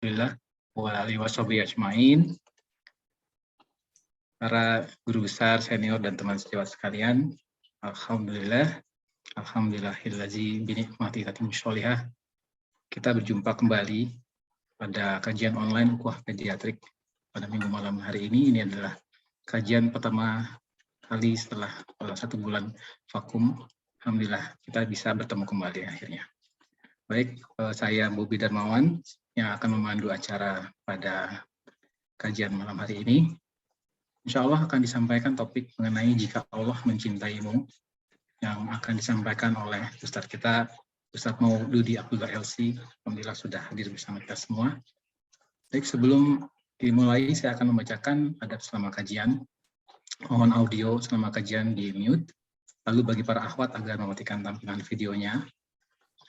Rasulillah wa alihi washabihi ajmain. Para guru besar, senior, dan teman sejawat sekalian, Alhamdulillahillazi binikmati tatimmu sholihah. Kita berjumpa kembali pada kajian online Ukhuwah Pediatrik pada minggu malam hari ini. Ini adalah kajian pertama kali setelah 1 bulan vakum. Alhamdulillah kita bisa bertemu kembali akhirnya. Baik, saya Bobi Darmawan yang akan memandu acara pada kajian malam hari ini. Insya Allah akan disampaikan topik mengenai jika Allah mencintaimu, yang akan disampaikan oleh Ustadz kita, Ustadz Maududi Abdullah LC. Alhamdulillah sudah hadir bersama kita semua. Baik, sebelum dimulai saya akan membacakan adab selama kajian. Mohon audio selama kajian di mute. Lalu bagi para akhwat agar mematikan tampilan videonya.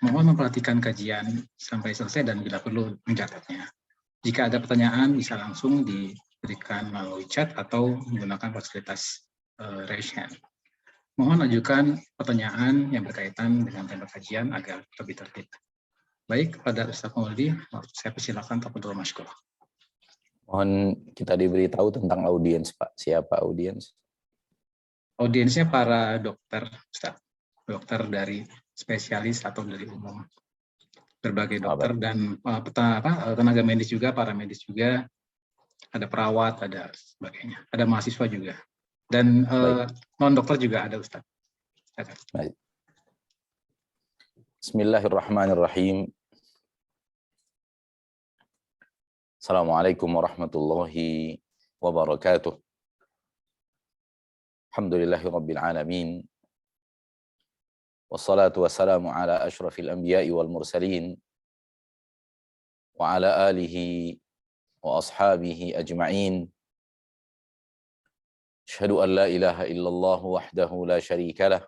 Mohon memperhatikan kajian sampai selesai dan bila perlu mencatatnya. Jika ada pertanyaan bisa langsung diberikan melalui chat atau menggunakan fasilitas raise hand. Mohon ajukan pertanyaan yang berkaitan dengan tema kajian agar lebih tertib. Baik, pada Ustaz Maulidi, saya persilakan tafadhol masykur. Mohon kita diberitahu tentang audiens, Pak. Siapa audiens? Audiensnya para dokter, Ustaz. Dokter dari spesialis atau dari umum. Berbagai dokter dan tenaga medis juga, para medis juga, ada perawat, ada sebagainya. Ada mahasiswa juga. Dan non-dokter juga ada, Ustaz. Baik. Bismillahirrahmanirrahim. Assalamualaikum warahmatullahi wabarakatuh. Alhamdulillahirabbil alamin. Wassalatu wassalamu ala asyrafil anbiya'i wal mursalin wa ala alihi wa ashabihi ajma'in. Asyhadu an la ilaha illallah wahdahu la syarika lah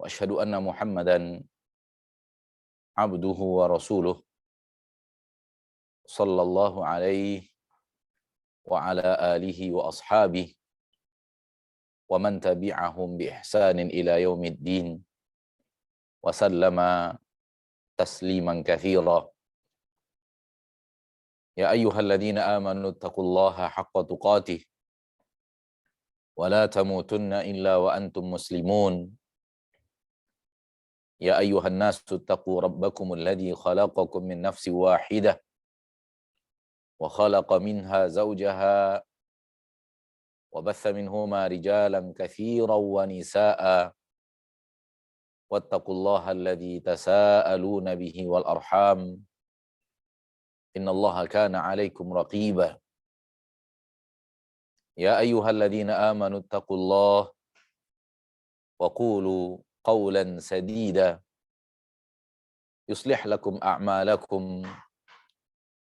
wa asyhadu anna Muhammadan abduhu wa rasuluh sallallahu alaihi wa ala alihi wa ashabihi wa man tabi'ahum bi ihsanin ila yaumiddin wa sallama tasliman katsira. Ya ayyuhalladzina amanu taqullaha haqqa tuqatih wa la tamutunna illa wa antum muslimun. Ya ayyuhan nasu taqu rabbakumul ladzi khalaqakum min nafsin wahidah wa khalaqa minha zawjaha وبث منهما رجالا كثيرا ونساء واتقوا الله الذي تساءلون به والأرحام إن الله كان عليكم رقيبا يا أيها الذين آمنوا اتقوا الله وقولوا قولا سديدا يصلح لكم أعمالكم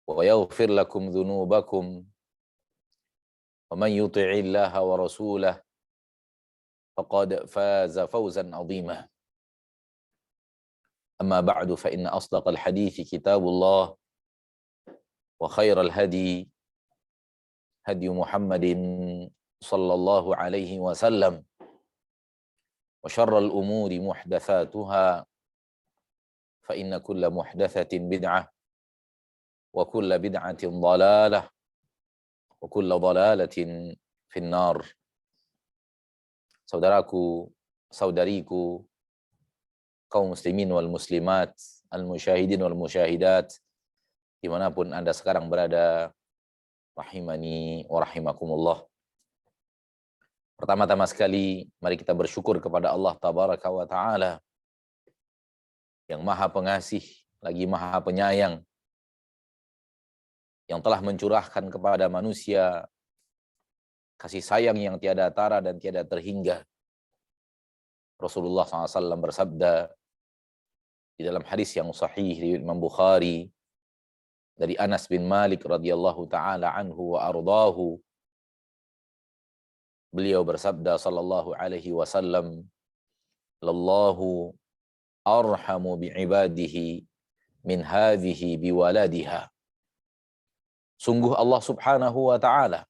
ويغفر لكم ذنوبكم ومن يطع الله ورسوله فقد فاز فوزا عظيما. أما بعد فإن أصدق الحديث كتاب الله وخير الهدي هدي محمد صلى الله عليه وسلم وشر الأمور محدثاتها فإن كل محدثة بدعة وكل بدعة ضلالة wa kullu dhalalatin finnar. Saudaraku, saudariku, kaum muslimin wal muslimat, al musyahidin wal musyahidat, dimanapun Anda sekarang berada, rahimani wa rahimakumullah. Pertama-tama sekali, mari kita bersyukur kepada Allah Tabaraka wa Ta'ala yang maha pengasih, lagi maha penyayang, yang telah mencurahkan kepada manusia kasih sayang yang tiada tara dan tiada terhingga. Rasulullah SAW bersabda di dalam hadis yang sahih dari Imam Bukhari dari Anas bin Malik radhiyallahu taala anhu wa ardahu, beliau bersabda sallallahu alaihi wasallam, "Lallahu arhamu bi'ibadihi min hadhihi biwaladiha." Sungguh Allah Subhanahu wa ta'ala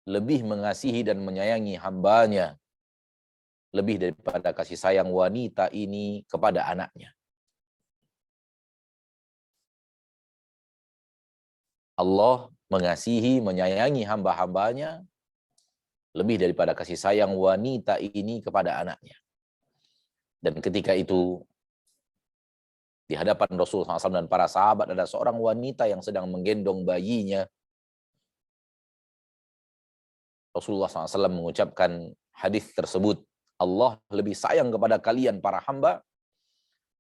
lebih mengasihi dan menyayangi hambanya lebih daripada kasih sayang wanita ini kepada anaknya. Allah mengasihi, menyayangi hamba-hambanya lebih daripada kasih sayang wanita ini kepada anaknya. Dan ketika itu, di hadapan Rasulullah SAW dan para sahabat, ada seorang wanita yang sedang menggendong bayinya. Rasulullah SAW mengucapkan hadis tersebut, Allah lebih sayang kepada kalian para hamba,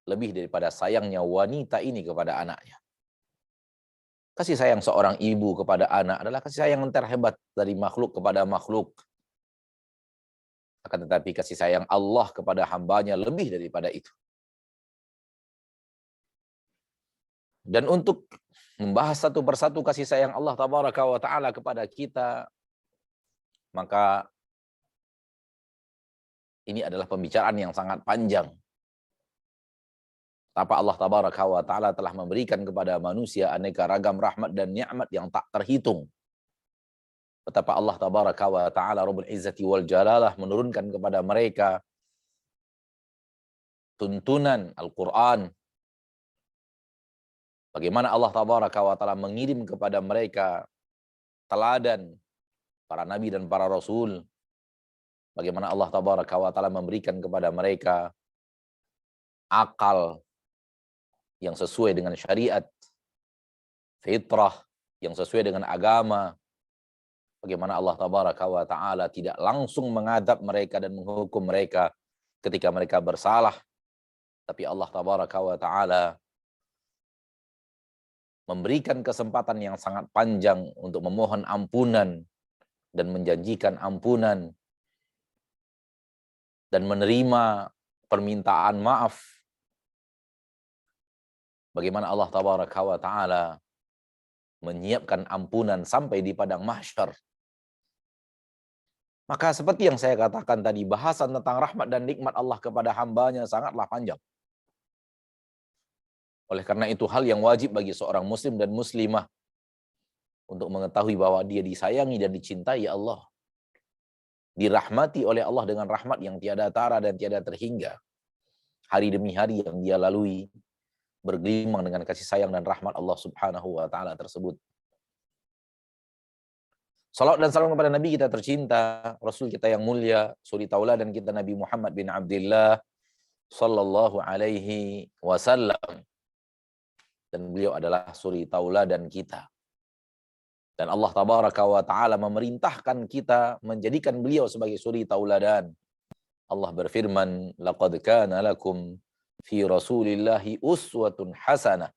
lebih daripada sayangnya wanita ini kepada anaknya. Kasih sayang seorang ibu kepada anak adalah kasih sayang yang terhebat dari makhluk kepada makhluk. Akan tetapi kasih sayang Allah kepada hambanya lebih daripada itu. Dan untuk membahas satu persatu kasih sayang Allah Tabaraka wa Ta'ala kepada kita, maka ini adalah pembicaraan yang sangat panjang. Betapa Allah Tabaraka wa Ta'ala telah memberikan kepada manusia aneka ragam rahmat dan nikmat yang tak terhitung. Betapa Allah Tabaraka wa Ta'ala Rabbul Izzati wal Jalalah menurunkan kepada mereka tuntunan Al-Quran. Bagaimana Allah Tabaraka wa Ta'ala mengirim kepada mereka teladan para nabi dan para rasul. Bagaimana Allah Tabaraka wa Ta'ala memberikan kepada mereka akal yang sesuai dengan syariat, fitrah yang sesuai dengan agama. Bagaimana Allah Tabaraka wa Ta'ala tidak langsung mengadab mereka dan menghukum mereka ketika mereka bersalah. Tapi Allah Tabaraka wa Ta'ala memberikan kesempatan yang sangat panjang untuk memohon ampunan dan menjanjikan ampunan dan menerima permintaan maaf. Bagaimana Allah Tabaraka wa Ta'ala menyiapkan ampunan sampai di padang mahsyar. Maka seperti yang saya katakan tadi, bahasan tentang rahmat dan nikmat Allah kepada hambanya sangatlah panjang. Oleh karena itu hal yang wajib bagi seorang muslim dan muslimah untuk mengetahui bahwa dia disayangi dan dicintai Allah. Dirahmati oleh Allah dengan rahmat yang tiada tara dan tiada terhingga. Hari demi hari yang dia lalui bergelimang dengan kasih sayang dan rahmat Allah Subhanahu wa Ta'ala tersebut. Salawat dan salam kepada Nabi kita tercinta, Rasul kita yang mulia, suri tauladan kita Nabi Muhammad bin Abdullah sallallahu alaihi wasallam. Dan beliau adalah suri tauladan kita. Dan Allah Tabaraka wa Ta'ala memerintahkan kita menjadikan beliau sebagai suri tauladan. Allah berfirman, laqad kana lakum fi Rasulillahi uswatun hasanah.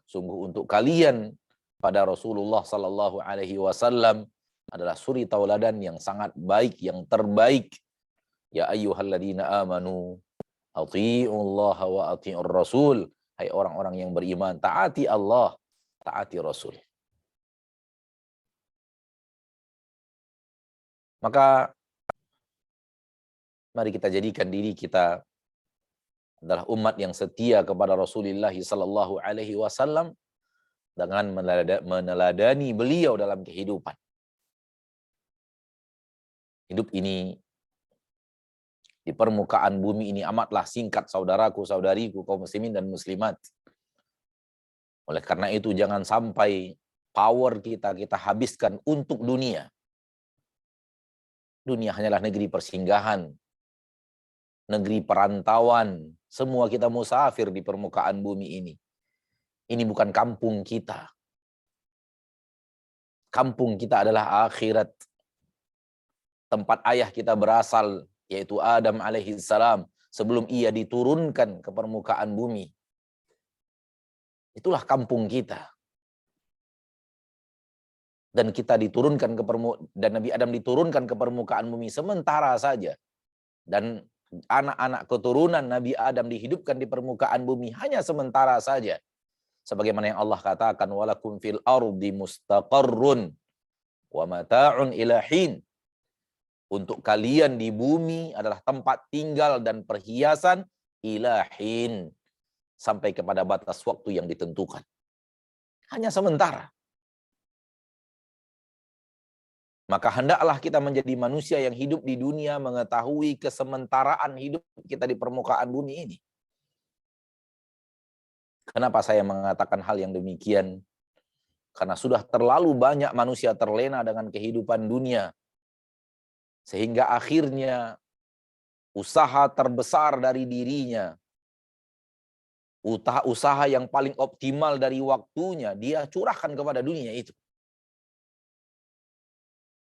Sungguh untuk kalian pada Rasulullah sallallahu alaihi wasallam adalah suri tauladan yang sangat baik, yang terbaik. Ya ayyuhalladzina amanu athi'ullaha wa athi'ur rasul. Hai orang-orang yang beriman, taati Allah, taati Rasul. Maka mari kita jadikan diri kita adalah umat yang setia kepada Rasulullah sallallahu alaihi wasallam dengan meneladani beliau dalam kehidupan. Hidup ini di permukaan bumi ini amatlah singkat, saudaraku, saudariku, kaum muslimin dan muslimat. Oleh karena itu jangan sampai power kita habiskan untuk dunia. Dunia hanyalah negeri persinggahan, negeri perantauan. Semua kita musafir di permukaan bumi ini. Ini bukan kampung kita. Kampung kita adalah akhirat. Tempat ayah kita berasal, yaitu Adam alaihi salam, sebelum ia diturunkan ke permukaan bumi. Itulah kampung kita. Dan kita diturunkan dan Nabi Adam diturunkan ke permukaan bumi sementara saja. Dan anak-anak keturunan Nabi Adam dihidupkan di permukaan bumi hanya sementara saja. Sebagaimana yang Allah katakan, walakum fil ardi mustaqarrun wa mata'un ila hin. Untuk kalian di bumi adalah tempat tinggal dan perhiasan ilahin. Sampai kepada batas waktu yang ditentukan. Hanya sementara. Maka hendaklah kita menjadi manusia yang hidup di dunia mengetahui kesementaraan hidup kita di permukaan bumi ini. Kenapa saya mengatakan hal yang demikian? Karena sudah terlalu banyak manusia terlena dengan kehidupan dunia. Sehingga akhirnya usaha terbesar dari dirinya, usaha yang paling optimal dari waktunya, dia curahkan kepada dunia itu.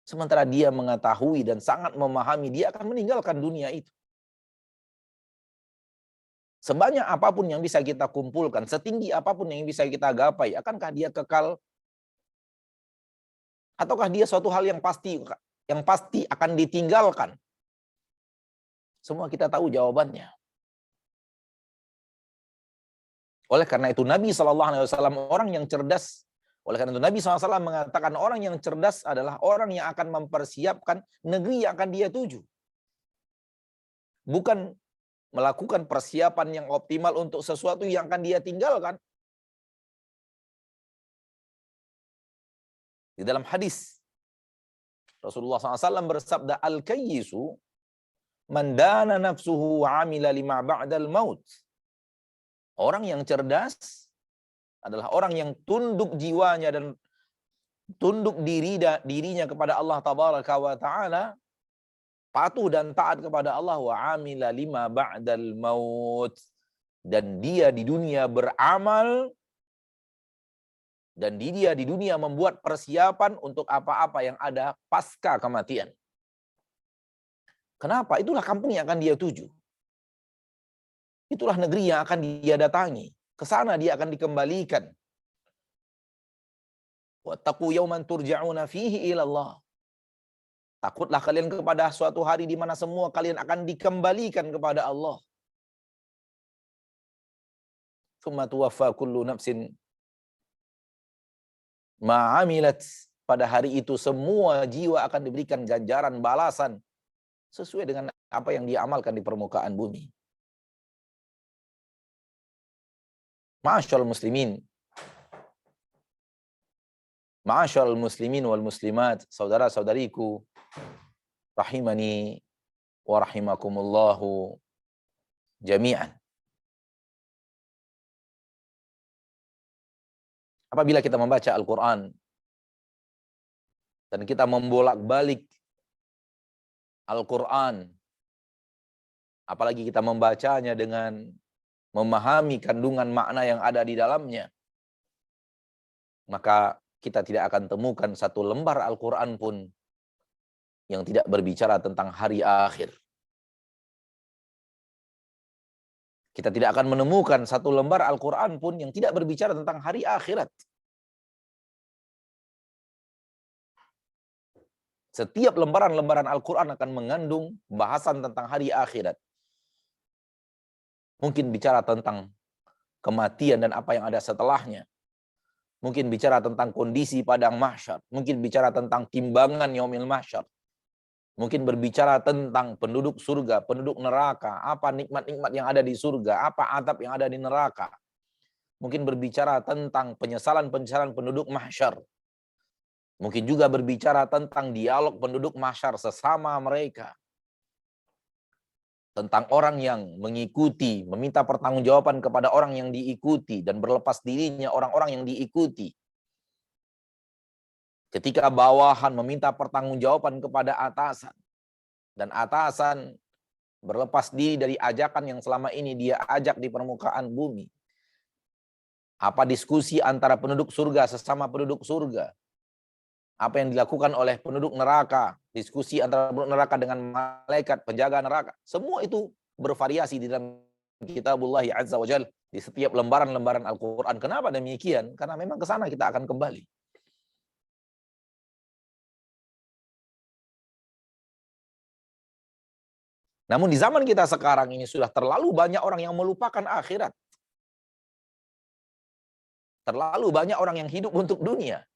Sementara dia mengetahui dan sangat memahami dia akan meninggalkan dunia itu. Sebanyak apapun yang bisa kita kumpulkan, setinggi apapun yang bisa kita gapai, akankah dia kekal? Ataukah dia suatu hal yang pasti akan ditinggalkan? Semua kita tahu jawabannya. Oleh karena itu Nabi SAW orang yang cerdas. Oleh karena itu Nabi SAW mengatakan orang yang cerdas adalah orang yang akan mempersiapkan negeri yang akan dia tuju. Bukan melakukan persiapan yang optimal untuk sesuatu yang akan dia tinggalkan. Di dalam hadis Rasulullah SAW bersabda, al-kayyisu man dana nafsuhu wa amila lima ba'dal maut. Orang yang cerdas adalah orang yang tunduk jiwanya dan tunduk dirinya kepada Allah Tabaraka wa Ta'ala, patuh dan taat kepada Allah, wa amila lima ba'dal maut, dan dia di dunia beramal, dan dia di dunia membuat persiapan untuk apa-apa yang ada pasca kematian. Kenapa? Itulah kampung yang akan dia tuju. Itulah negeri yang akan dia datangi. Ke sana dia akan dikembalikan. Wattaqu yawman turja'una fihi ila Allah. Takutlah kalian kepada suatu hari di mana semua kalian akan dikembalikan kepada Allah. Tsumma tuwaffa kullu nafsin ma 'amilat. Pada hari itu semua jiwa akan diberikan ganjaran balasan sesuai dengan apa yang dia amalkan di permukaan bumi. Ma'asyiral muslimin wal muslimat, saudara-saudariku rahimani wa rahimakumullahu jami'an. Apabila kita membaca Al-Qur'an dan kita membolak-balik Al-Qur'an, apalagi kita membacanya dengan memahami kandungan makna yang ada di dalamnya, maka kita tidak akan temukan satu lembar Al-Quran pun yang tidak berbicara tentang hari akhir. Kita tidak akan menemukan satu lembar Al-Quran pun yang tidak berbicara tentang hari akhirat. Setiap lembaran-lembaran Al-Quran akan mengandung bahasan tentang hari akhirat. Mungkin bicara tentang kematian dan apa yang ada setelahnya. Mungkin bicara tentang kondisi padang mahsyar. Mungkin bicara tentang timbangan yaumil mahsyar. Mungkin berbicara tentang penduduk surga, penduduk neraka. Apa nikmat-nikmat yang ada di surga. Apa adab yang ada di neraka. Mungkin berbicara tentang penyesalan-penyesalan penduduk mahsyar. Mungkin juga berbicara tentang dialog penduduk mahsyar sesama mereka. Tentang orang yang mengikuti, meminta pertanggungjawaban kepada orang yang diikuti, dan berlepas dirinya orang-orang yang diikuti. Ketika bawahan meminta pertanggungjawaban kepada atasan, dan atasan berlepas diri dari ajakan yang selama ini dia ajak di permukaan bumi. Apa diskusi antara penduduk surga sesama penduduk surga? Apa yang dilakukan oleh penduduk neraka, diskusi antara penduduk neraka dengan malaikat penjaga neraka, semua itu bervariasi di dalam kitabullah azza wa jalla, di setiap lembaran-lembaran Al-Quran. Kenapa demikian? Karena memang ke sana kita akan kembali. Namun di zaman kita sekarang ini sudah terlalu banyak orang yang melupakan akhirat. Terlalu banyak orang yang hidup untuk dunia.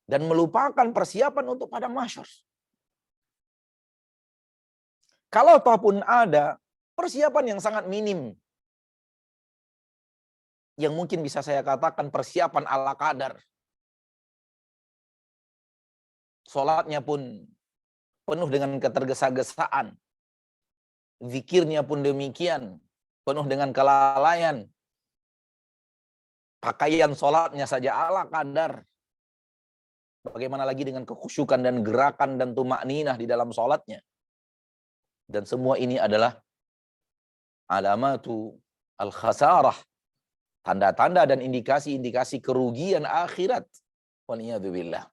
Dan melupakan persiapan untuk padang mahsyar. Kalau ataupun ada persiapan yang sangat minim, yang mungkin bisa saya katakan persiapan ala kadar. Salatnya pun penuh dengan ketergesa-gesaan. Zikirnya pun demikian, penuh dengan kelalaian. Pakaian sholatnya saja ala kadar. Bagaimana lagi dengan kekhusyukan dan gerakan dan tumakninah di dalam sholatnya. Dan semua ini adalah alamatu al-khasarah. Tanda-tanda dan indikasi-indikasi kerugian akhirat. Waliyadzubillah.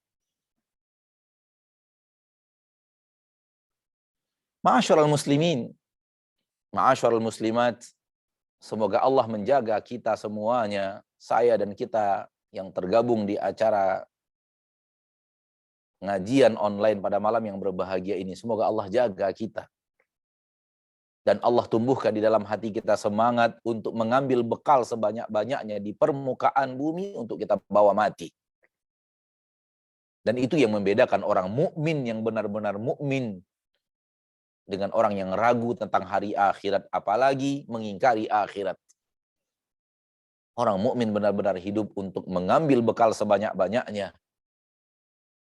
Ma'asyiral muslimin, ma'asyiral muslimat, semoga Allah menjaga kita semuanya, saya dan kita yang tergabung di acara ngajian online pada malam yang berbahagia ini. Semoga Allah jaga kita. Dan Allah tumbuhkan di dalam hati kita semangat untuk mengambil bekal sebanyak-banyaknya di permukaan bumi untuk kita bawa mati. Dan itu yang membedakan orang mukmin yang benar-benar mukmin dengan orang yang ragu tentang hari akhirat, apalagi mengingkari akhirat. Orang mukmin benar-benar hidup untuk mengambil bekal sebanyak-banyaknya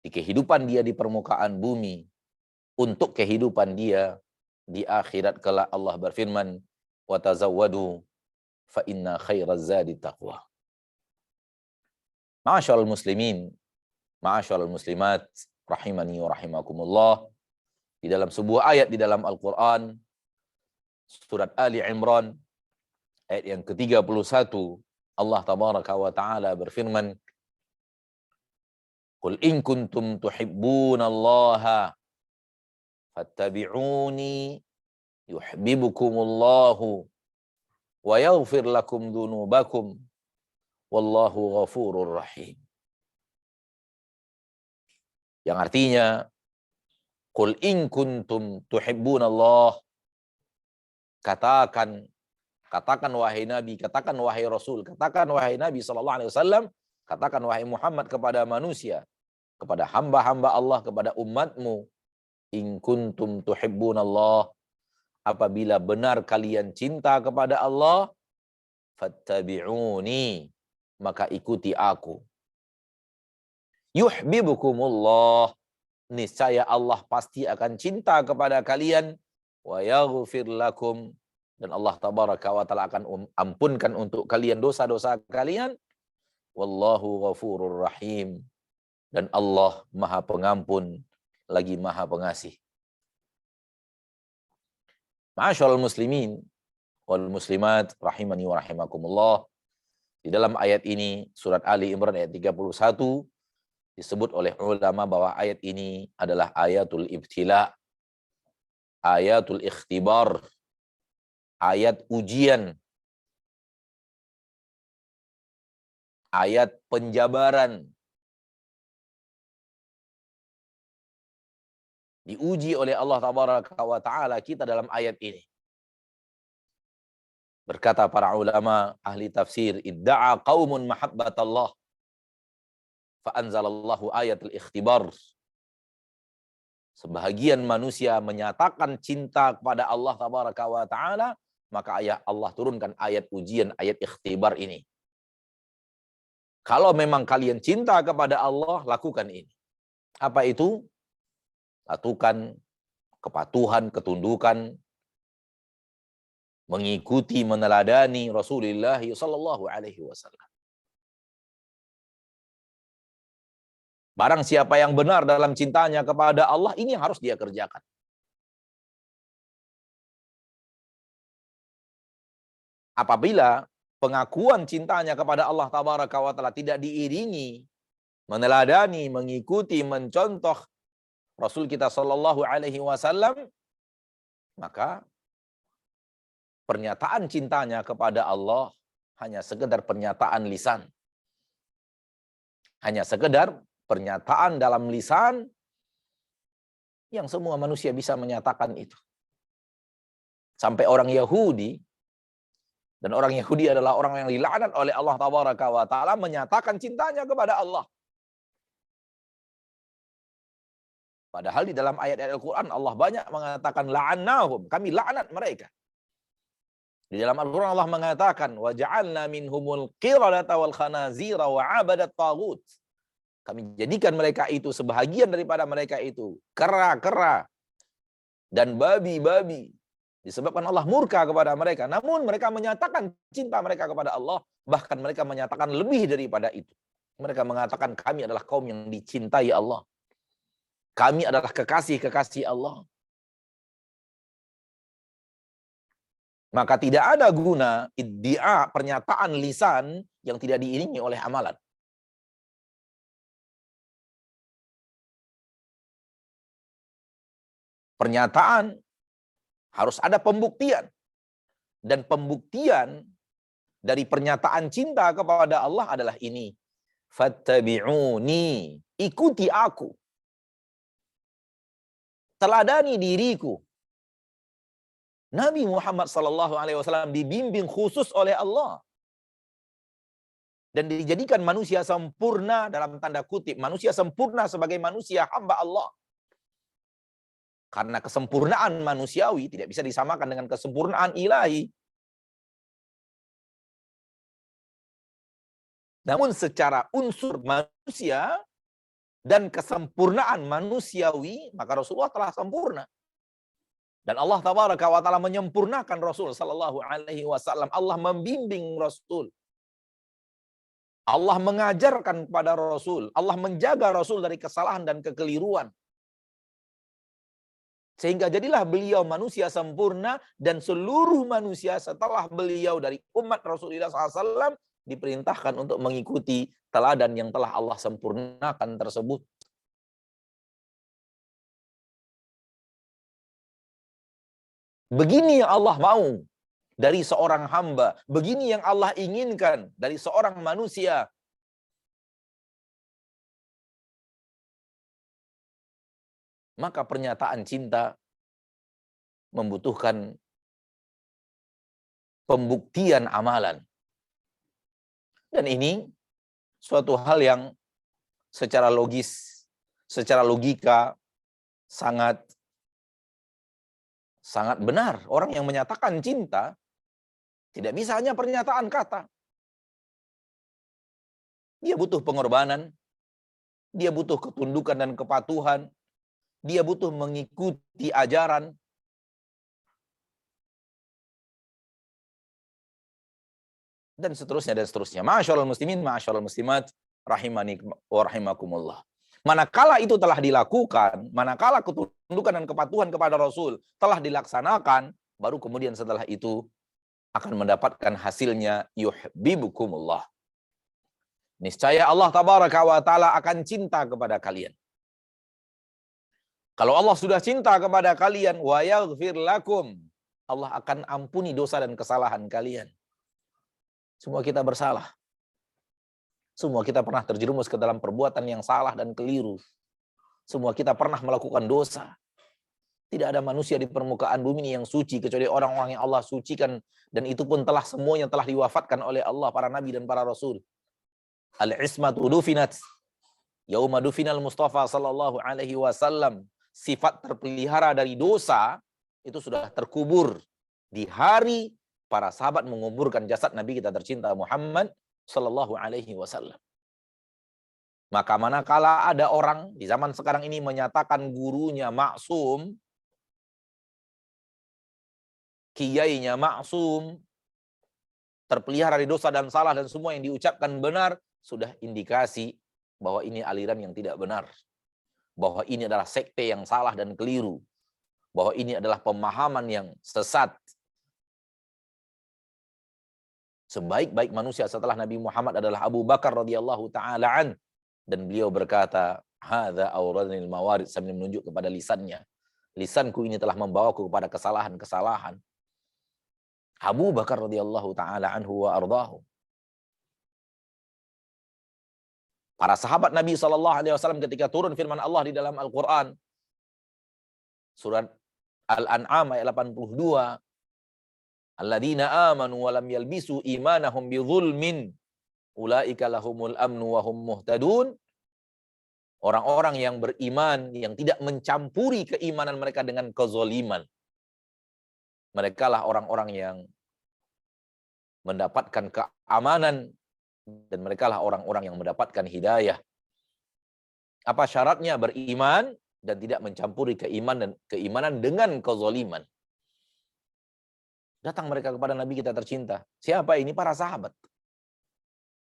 di kehidupan dia di permukaan bumi, untuk kehidupan dia di akhirat kelak. Allah berfirman, wa tazawwadu fa inna khairaz zadi taqwa. Ma'asyiral muslimin, ma'asyiral muslimat, rahimani wa rahimakumullah. Di dalam sebuah ayat di dalam Al-Qur'an, surat Ali Imran ayat yang ke-31, Allah tabaraka wa taala berfirman, qul in kuntum tuhibbunallaha fattabi'uni yuhibbukumullahu wa yaghfir lakum dzunubakum wallahu ghafurur rahim. Yang artinya, qul in kuntum tuhibbunallah, katakan wahai Nabi, katakan wahai Rasul, katakan wahai Nabi sallallahu alaihi wasallam, katakan wahai Muhammad kepada manusia, kepada hamba-hamba Allah, kepada umatmu, in kuntum tuhibbunallah, apabila benar kalian cinta kepada Allah, fattabi'uni, maka ikuti aku. Yuhibbukumullah, niscaya Allah pasti akan cinta kepada kalian, wa yaghfir lakum, dan Allah tabaraka wa taala akan ampunkan untuk kalian dosa-dosa kalian, wallahu ghafurur rahim, dan Allah Maha Pengampun lagi Maha Pengasih. Ma'asyiral muslimin wal muslimat, rahimani wa rahimakumullah. Di dalam ayat ini, surat Ali Imran ayat 31, disebut oleh ulama bahwa ayat ini adalah ayatul ibtila, ayatul ikhtibar, ayat ujian, ayat penjabaran. Diuji oleh Allah tabaraka wa taala kita dalam ayat ini. Berkata para ulama ahli tafsir, idda'a qaumun mahabbatallah fa anzalallahu ayatul ikhtibar. Sebahagian manusia menyatakan cinta kepada Allah tabaraka wa taala, maka Allah turunkan ayat ujian, ayat ikhtibar ini. Kalau memang kalian cinta kepada Allah, lakukan ini. Apa itu? Lakukan kepatuhan, ketundukan, mengikuti, meneladani Rasulullah sallallahu alaihi wasallam. Barang siapa yang benar dalam cintanya kepada Allah, ini harus dia kerjakan. Apabila pengakuan cintanya kepada Allah tabaraka wa taala tidak diiringi, meneladani, mengikuti, mencontoh Rasul kita sallallahu alaihi wasallam, maka pernyataan cintanya kepada Allah hanya sekedar pernyataan lisan. Hanya sekedar pernyataan dalam lisan yang semua manusia bisa menyatakan itu. Sampai orang Yahudi, dan orang Yahudi adalah orang yang dilaknat oleh Allah tabaraka wa taala, menyatakan cintanya kepada Allah. Padahal di dalam ayat-ayat Al-Quran Allah banyak mengatakan la'annahum, kami laknat mereka. Di dalam Al-Quran Allah mengatakan waja'alna minhumul qiradata wal khanazira wa 'abadat taghut. Kami jadikan mereka itu, sebahagian daripada mereka itu, kera-kera dan babi-babi Disebabkan Allah murka kepada mereka. Namun mereka menyatakan cinta mereka kepada Allah. Bahkan mereka menyatakan lebih daripada itu. Mereka mengatakan kami adalah kaum yang dicintai Allah. Kami adalah kekasih-kekasih Allah. Maka tidak ada guna iddia, pernyataan lisan yang tidak diiringi oleh amalan. Pernyataan harus ada pembuktian. Dan pembuktian dari pernyataan cinta kepada Allah adalah ini. Fattabi'uni, ikuti aku. Teladani diriku. Nabi Muhammad SAW dibimbing khusus oleh Allah. Dan dijadikan manusia sempurna dalam tanda kutip. Manusia sempurna sebagai manusia hamba Allah. Karena kesempurnaan manusiawi tidak bisa disamakan dengan kesempurnaan ilahi. Namun secara unsur manusia dan kesempurnaan manusiawi, maka Rasulullah telah sempurna. Dan Allah Tabaraka wa Ta'ala menyempurnakan Rasul sallallahu alaihi wasallam. Allah membimbing Rasul. Allah mengajarkan kepada Rasul. Allah menjaga Rasul dari kesalahan dan kekeliruan. Sehingga jadilah beliau manusia sempurna dan seluruh manusia setelah beliau dari umat Rasulullah SAW diperintahkan untuk mengikuti teladan yang telah Allah sempurnakan tersebut. Begini yang Allah mau dari seorang hamba. Begini yang Allah inginkan dari seorang manusia. Maka pernyataan cinta membutuhkan pembuktian amalan. Dan ini suatu hal yang secara logis, secara logika sangat benar. Orang yang menyatakan cinta tidak bisa hanya pernyataan kata. Dia butuh pengorbanan, dia butuh ketundukan dan kepatuhan, dia butuh mengikuti ajaran. Dan seterusnya dan seterusnya. Ma'asyiral muslimin, ma'asyiral muslimat, rahimani wa rahimakumullah. Manakala itu telah dilakukan, manakala ketundukan dan kepatuhan kepada Rasul telah dilaksanakan, baru kemudian setelah itu akan mendapatkan hasilnya yuhibbukumullah. Niscaya Allah Tabaraka wa Ta'ala akan cinta kepada kalian. Kalau Allah sudah cinta kepada kalian, wa yaghfir lakum, Allah akan ampuni dosa dan kesalahan kalian. Semua kita bersalah. Semua kita pernah terjerumus ke dalam perbuatan yang salah dan keliru. Semua kita pernah melakukan dosa. Tidak ada manusia di permukaan bumi ini yang suci kecuali orang-orang yang Allah sucikan, dan itu pun telah semuanya telah diwafatkan oleh Allah, para nabi dan para rasul. Al-ismatu dufinat yauma dufinal Mustafa sallallahu alaihi wasallam. Sifat terpelihara dari dosa itu sudah terkubur di hari para sahabat menguburkan jasad Nabi kita tercinta Muhammad sallallahu alaihi wasallam. Maka manakala ada orang di zaman sekarang ini menyatakan gurunya maksum, kiyainya maksum, terpelihara dari dosa dan salah dan semua yang diucapkan benar, sudah indikasi bahwa ini aliran yang tidak benar. Bahwa ini adalah sekte yang salah dan keliru. Bahwa ini adalah pemahaman yang sesat. Sebaik-baik manusia setelah Nabi Muhammad adalah Abu Bakar radhiyallahu taala an, dan beliau berkata, hadza awradnil mawarid, sambil menunjuk kepada lisannya. Lisanku ini telah membawaku kepada kesalahan-kesalahan. Abu Bakar radhiyallahu taala anhu wa ardhahu. Para sahabat Nabi SAW ketika turun firman Allah di dalam Al-Quran, surat Al-An'am ayat 82, alladzina amanu wa lam yalbisu imanahum bidzulmin ulaika lahumul amnu wa hum muhtadun. Orang-orang yang beriman yang tidak mencampuri keimanan mereka dengan kezaliman, mereka lah orang-orang yang mendapatkan keamanan, dan mereka lah orang-orang yang mendapatkan hidayah. Apa syaratnya? Beriman dan tidak mencampuri keimanan dengan kezaliman. Datang mereka kepada Nabi kita tercinta. Siapa ini? Para sahabat.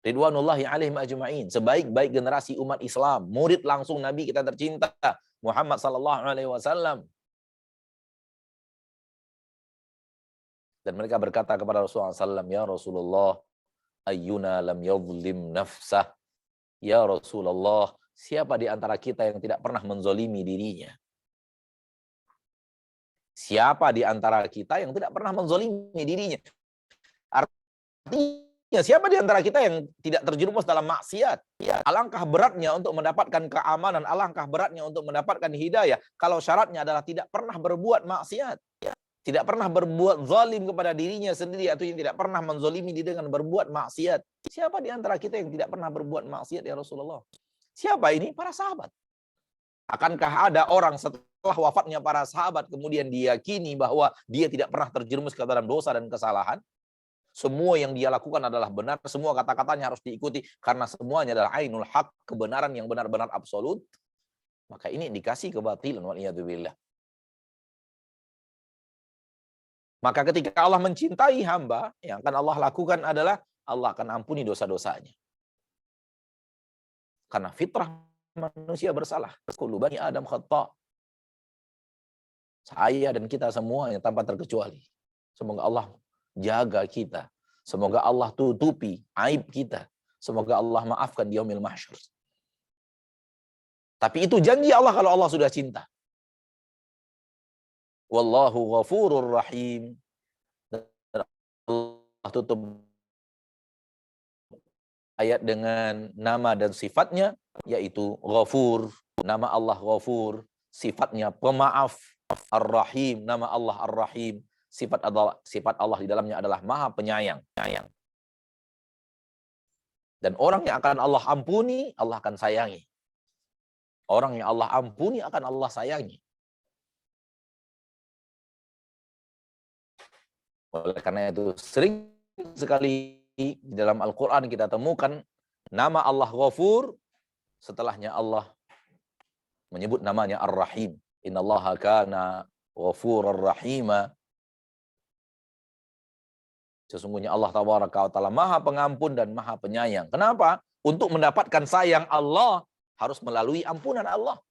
Ridwanullahi alaihim ajma'in. Sebaik-baik generasi umat Islam. Murid langsung Nabi kita tercinta. Muhammad sallallahu alaihi wasallam. Dan mereka berkata kepada Rasulullah SAW, ya Rasulullah, ayyuna lam yadhlim nafsah. Ya Rasulullah, siapa di antara kita yang tidak pernah menzolimi dirinya? Siapa di antara kita yang tidak pernah menzolimi dirinya? Artinya, siapa di antara kita yang tidak terjerumus dalam maksiat? Alangkah beratnya untuk mendapatkan keamanan, alangkah beratnya untuk mendapatkan hidayah, kalau syaratnya adalah tidak pernah berbuat maksiat. Tidak pernah berbuat zalim kepada dirinya sendiri, atau yang tidak pernah menzolimi diri dengan berbuat maksiat. Siapa di antara kita yang tidak pernah berbuat maksiat, ya Rasulullah? Siapa ini? Para sahabat. Akankah ada orang setelah wafatnya para sahabat kemudian diyakini bahwa dia tidak pernah terjerumus ke dalam dosa dan kesalahan? Semua yang dia lakukan adalah benar, semua kata-katanya harus diikuti karena semuanya adalah ainul haq, kebenaran yang benar-benar absolut. Maka ini indikasi kebatilan, waliyadzubillah. Maka ketika Allah mencintai hamba, yang akan Allah lakukan adalah Allah akan ampuni dosa-dosanya. Karena fitrah manusia bersalah. Kullu bani Adam khata'. Saya dan kita semuanya tanpa terkecuali. Semoga Allah jaga kita. Semoga Allah tutupi aib kita. Semoga Allah maafkan di yaumil mahsyar. Tapi itu janji Allah kalau Allah sudah cinta. Wallahu ghafurur rahim. Dan Allah tutup ayat dengan nama dan sifatnya, yaitu Ghafur. Nama Allah Ghafur, sifatnya pemaaf. Ar-Rahim, nama Allah Ar-Rahim. Sifat Allah di dalamnya adalah Maha Penyayang. Dan orang yang akan Allah ampuni, Allah akan sayangi. Orang yang Allah ampuni akan Allah sayangi. Oleh karena itu sering sekali di dalam Al-Quran kita temukan nama Allah Ghafur, setelahnya Allah menyebut namanya Ar-Rahim. Innallaha kana ghafurur rahima. Sesungguhnya Allah tabaraka wa ta'ala Maha Pengampun dan Maha Penyayang. Kenapa? Untuk mendapatkan sayang Allah harus melalui ampunan Allah.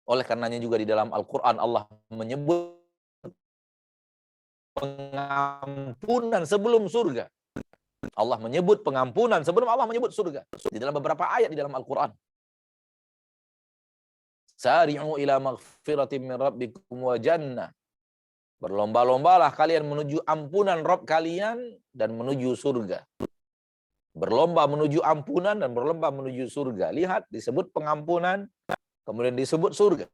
Oleh karenanya juga di dalam Al-Quran Allah menyebut pengampunan sebelum surga. Allah menyebut pengampunan sebelum Allah menyebut surga. Di dalam beberapa ayat di dalam Al-Quran. Sari'u ila maghfiratin min rabbikum wa jannah. Berlomba-lombalah kalian menuju ampunan Rabb kalian dan menuju surga. Berlomba menuju ampunan dan berlomba menuju surga. Lihat, disebut pengampunan, kemudian disebut surga.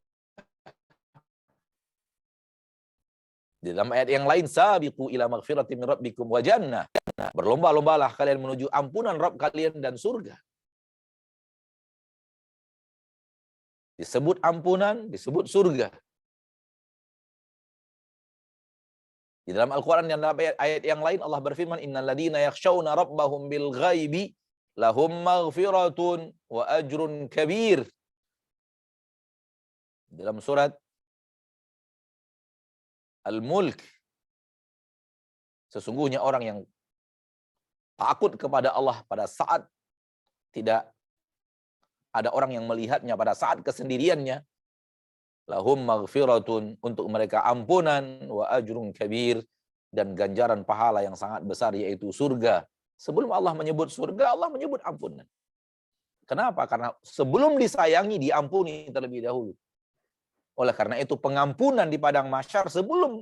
Di dalam ayat yang lain, sabiqu ila maghfiratin min rabbikum wa jannah. Berlomba-lombalah kalian menuju ampunan Rabb kalian dan surga. Disebut ampunan, disebut surga. Di dalam Al-Quran dan dalam ayat yang lain Allah berfirman, innal ladzina yakhshawna rabbahum bil ghaibi lahum maghfiratun wa ajrun kabir. Dalam surat Al-Mulk, sesungguhnya orang yang takut kepada Allah pada saat tidak ada orang yang melihatnya, pada saat kesendiriannya, lahum maghfiratun, untuk mereka ampunan, wa ajrun kabir, dan ganjaran pahala yang sangat besar, yaitu surga. Sebelum Allah menyebut surga, Allah menyebut ampunan. Kenapa? Karena sebelum disayangi, diampuni terlebih dahulu. Oleh karena itu pengampunan di padang mahsyar sebelum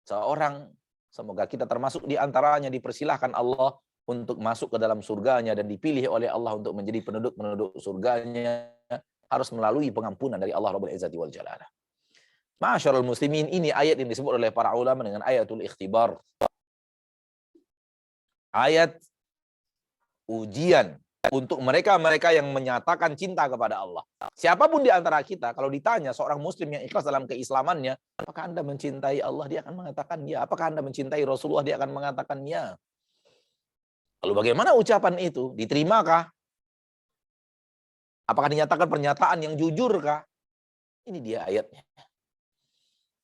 seorang, semoga kita termasuk di antaranya, dipersilahkan Allah untuk masuk ke dalam surganya dan dipilih oleh Allah untuk menjadi penduduk-penduduk surganya, harus melalui pengampunan dari Allah Rabbul Izzati wal Jalalah. Ma'asyarul muslimin, ini ayat yang disebut oleh para ulama dengan ayatul ikhtibar. Ayat ujian untuk mereka-mereka yang menyatakan cinta kepada Allah. Siapapun di antara kita, kalau ditanya seorang muslim yang ikhlas dalam keislamannya, apakah Anda mencintai Allah? Dia akan mengatakan ya. Apakah Anda mencintai Rasulullah? Dia akan mengatakan ya. Lalu bagaimana ucapan itu? Diterimakah? Apakah dinyatakan pernyataan yang jujurkah? Ini dia ayatnya.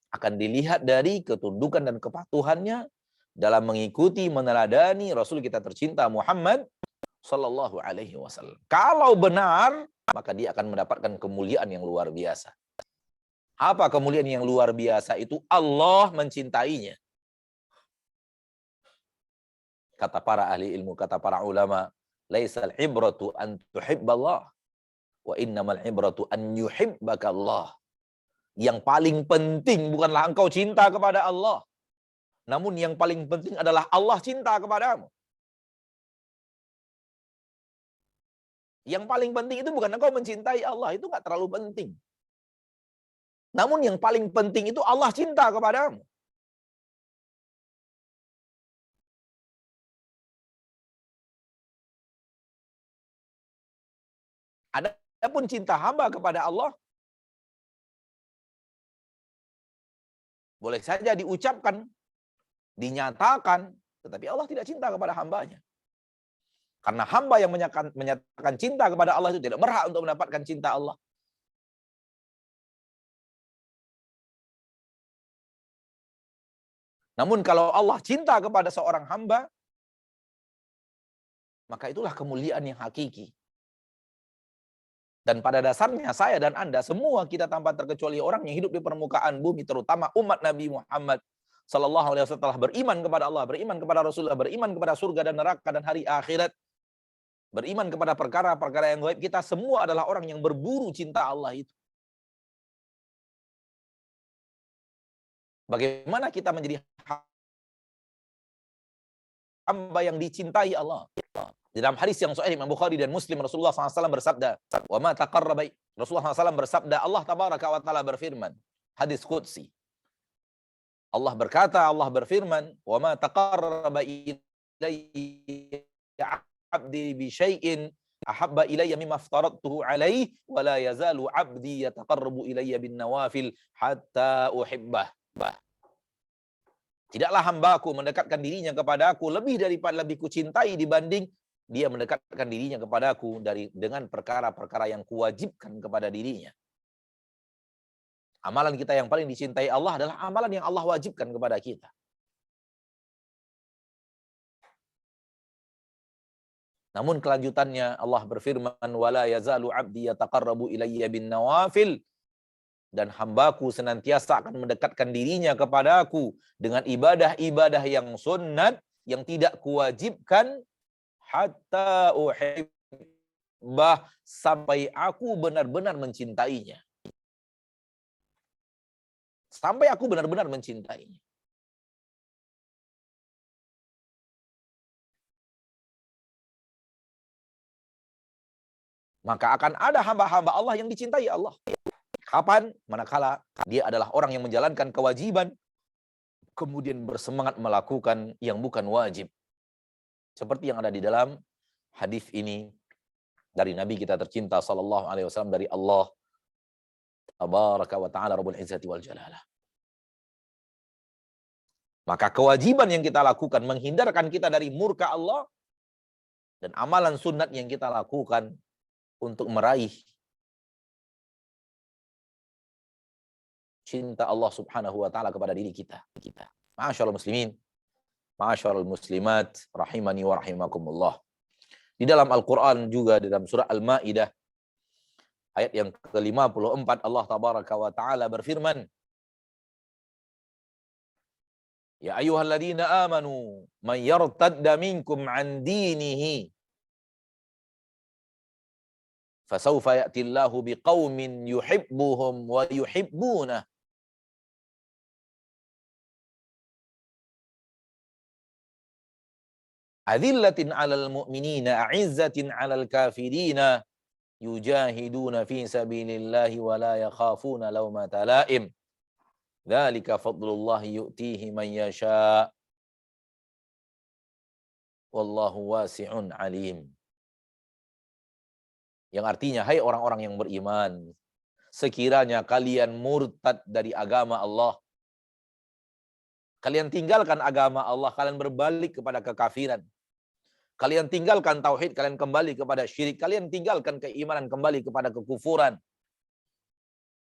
Akan dilihat dari ketundukan dan kepatuhannya dalam mengikuti, meneladani Rasul kita tercinta Muhammad Sallallahu Alaihi Wasallam. Kalau benar, maka dia akan mendapatkan kemuliaan yang luar biasa. Apa kemuliaan yang luar biasa itu? Allah mencintainya. Kata para ahli ilmu, kata para ulama, laisal ibratu an tuhibballah wa innamal ibratu an yuhibbakallah. Yang paling penting bukanlah engkau cinta kepada Allah, namun yang paling penting adalah Allah cinta kepadamu. Yang paling penting itu bukan engkau mencintai Allah, itu nggak terlalu penting. Namun yang paling penting itu Allah cinta kepadamu. Adapun cinta hamba kepada Allah boleh saja diucapkan, dinyatakan, tetapi Allah tidak cinta kepada hambanya. Karena hamba yang menyatakan cinta kepada Allah itu tidak berhak untuk mendapatkan cinta Allah. Namun kalau Allah cinta kepada seorang hamba, maka itulah kemuliaan yang hakiki. Dan pada dasarnya saya dan Anda semua kita tanpa terkecuali orang yang hidup di permukaan bumi, terutama umat Nabi Muhammad Sallallahu Alaihi Wasallam, telah beriman kepada Allah, beriman kepada Rasulullah, beriman kepada surga dan neraka dan hari akhirat, beriman kepada perkara-perkara yang gaib. Kita semua adalah orang yang berburu cinta Allah itu. Bagaimana kita menjadi hamba yang dicintai Allah? Di dalam hadis yang sahih Imam Bukhari dan Muslim, Rasulullah SAW bersabda, "Wa ma taqarraba." Rasulullah SAW bersabda, Allah tabaraka wa taala berfirman, hadis qudsi. Allah berkata, Allah berfirman, "Wa ma taqarraba ilayya 'abdi bi syai'in ahabba ilayya mimma aftaradtuhu 'alaihi wa la yazalu 'abdi yataqarrabu ilayya bin nawafil hatta uhibbah." Tidaklah hambaku mendekatkan dirinya kepadaku lebih kucintai dibanding dia mendekatkan dirinya kepadaku dengan perkara-perkara yang kuwajibkan kepada dirinya. Amalan kita yang paling dicintai Allah adalah amalan yang Allah wajibkan kepada kita. Namun kelanjutannya Allah berfirman, "Wala yazalu 'abdi yataqarrabu ilayya bin nawafil." Dan hambaku senantiasa akan mendekatkan dirinya kepadaku dengan ibadah-ibadah yang sunnat, yang tidak kuwajibkan, hatta uhibbah, sampai aku benar-benar mencintainya. Sampai aku benar-benar mencintainya. Maka akan ada hamba-hamba Allah yang dicintai Allah. Kapan? Manakala dia adalah orang yang menjalankan kewajiban, kemudian bersemangat melakukan yang bukan wajib. Seperti yang ada di dalam hadis ini dari Nabi kita tercinta Sallallahu Alaihi Wasallam, dari Allah Tabaraka wa Ta'ala Rabbul Izzati wal Jalalah. Maka kewajiban yang kita lakukan menghindarkan kita dari murka Allah, dan amalan sunat yang kita lakukan untuk meraih cinta Allah Subhanahu wa Ta'ala kepada diri kita. Ma'asyiral muslimin, ma'asyiral muslimat, rahimani wa rahimakumullah. Di dalam Al-Quran juga, di dalam surah Al-Ma'idah ayat yang ke-54, Allah Tabaraka wa Ta'ala berfirman, "Ya ayyuhalladzina amanu man yartadda minkum an dinihi fasawfa ya'tillahu biqaumin yuhibbuhum wa yuhibbunah adzillatin 'alal mu'minina a'izzatin 'alal kafirina yujahiduna fi sabilillahi wa la yakhafuna laumata la'im dzalika fadlullahi yu'tihi man yasha wallahu wasi'un 'alim." Yang artinya, hai orang-orang yang beriman, sekiranya kalian murtad dari agama Allah, kalian tinggalkan agama Allah, kalian berbalik kepada kekafiran, kalian tinggalkan tauhid, kalian kembali kepada syirik, kalian tinggalkan keimanan, kembali kepada kekufuran,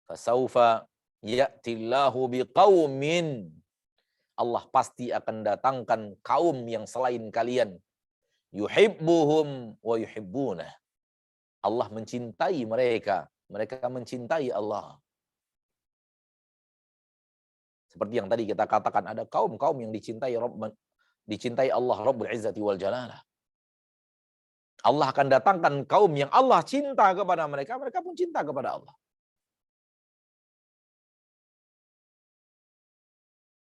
fasaufa Ya'tillahu biqaumin. Allah pasti akan datangkan kaum yang selain kalian. Yuhibbuhum wa yuhibbunah. Allah mencintai mereka. Mereka mencintai Allah. Seperti yang tadi kita katakan, ada kaum-kaum yang dicintai Allah Rabbul Izzati wal Jalalah. Allah akan datangkan kaum yang Allah cinta kepada mereka, mereka pun cinta kepada Allah.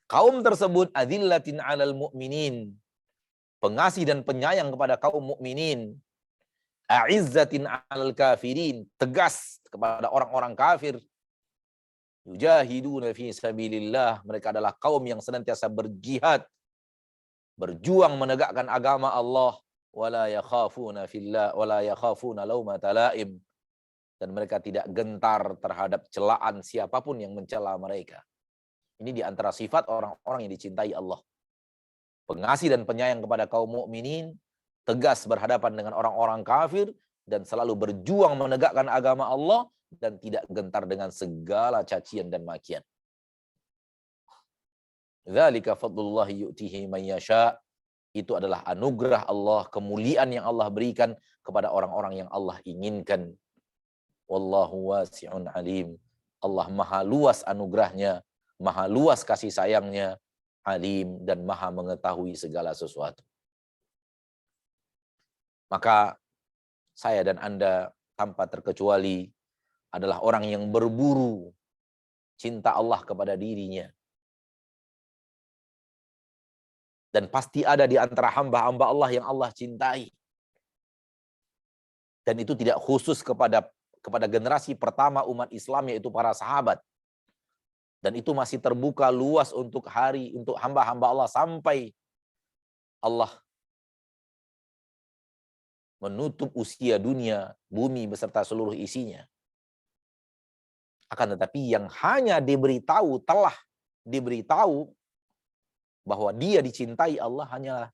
Kaum tersebut adillatin 'alal mu'minin, pengasih dan penyayang kepada kaum mukminin. A'izzatin 'alal kafirin, tegas kepada orang-orang kafir. Yujahiduna fi sabilillah, mereka adalah kaum yang senantiasa berjihad, berjuang menegakkan agama Allah. Wala yakhafuna fillah wala yakhafuna laumata laim, dan mereka tidak gentar terhadap celaan siapapun yang mencela mereka. Ini di antara sifat orang-orang yang dicintai Allah. Pengasih dan penyayang kepada kaum mukminin, tegas berhadapan dengan orang-orang kafir, dan selalu berjuang menegakkan agama Allah, dan tidak gentar dengan segala cacian dan makian. Dzalika fadlullahi yu'tihi man yasha. Itu adalah anugerah Allah, kemuliaan yang Allah berikan kepada orang-orang yang Allah inginkan. Wallahu wasi'un alim. Allah maha luas anugerahnya, maha luas kasih sayangnya, alim, dan maha mengetahui segala sesuatu. Maka saya dan Anda tanpa terkecuali adalah orang yang berburu cinta Allah kepada dirinya. Dan pasti ada di antara hamba-hamba Allah yang Allah cintai. Dan itu tidak khusus kepada generasi pertama umat Islam, yaitu para sahabat. Dan itu masih terbuka luas untuk hamba-hamba Allah sampai Allah menutup usia dunia, bumi beserta seluruh isinya. Akan tetapi yang hanya telah diberitahu bahwa dia dicintai Allah hanyalah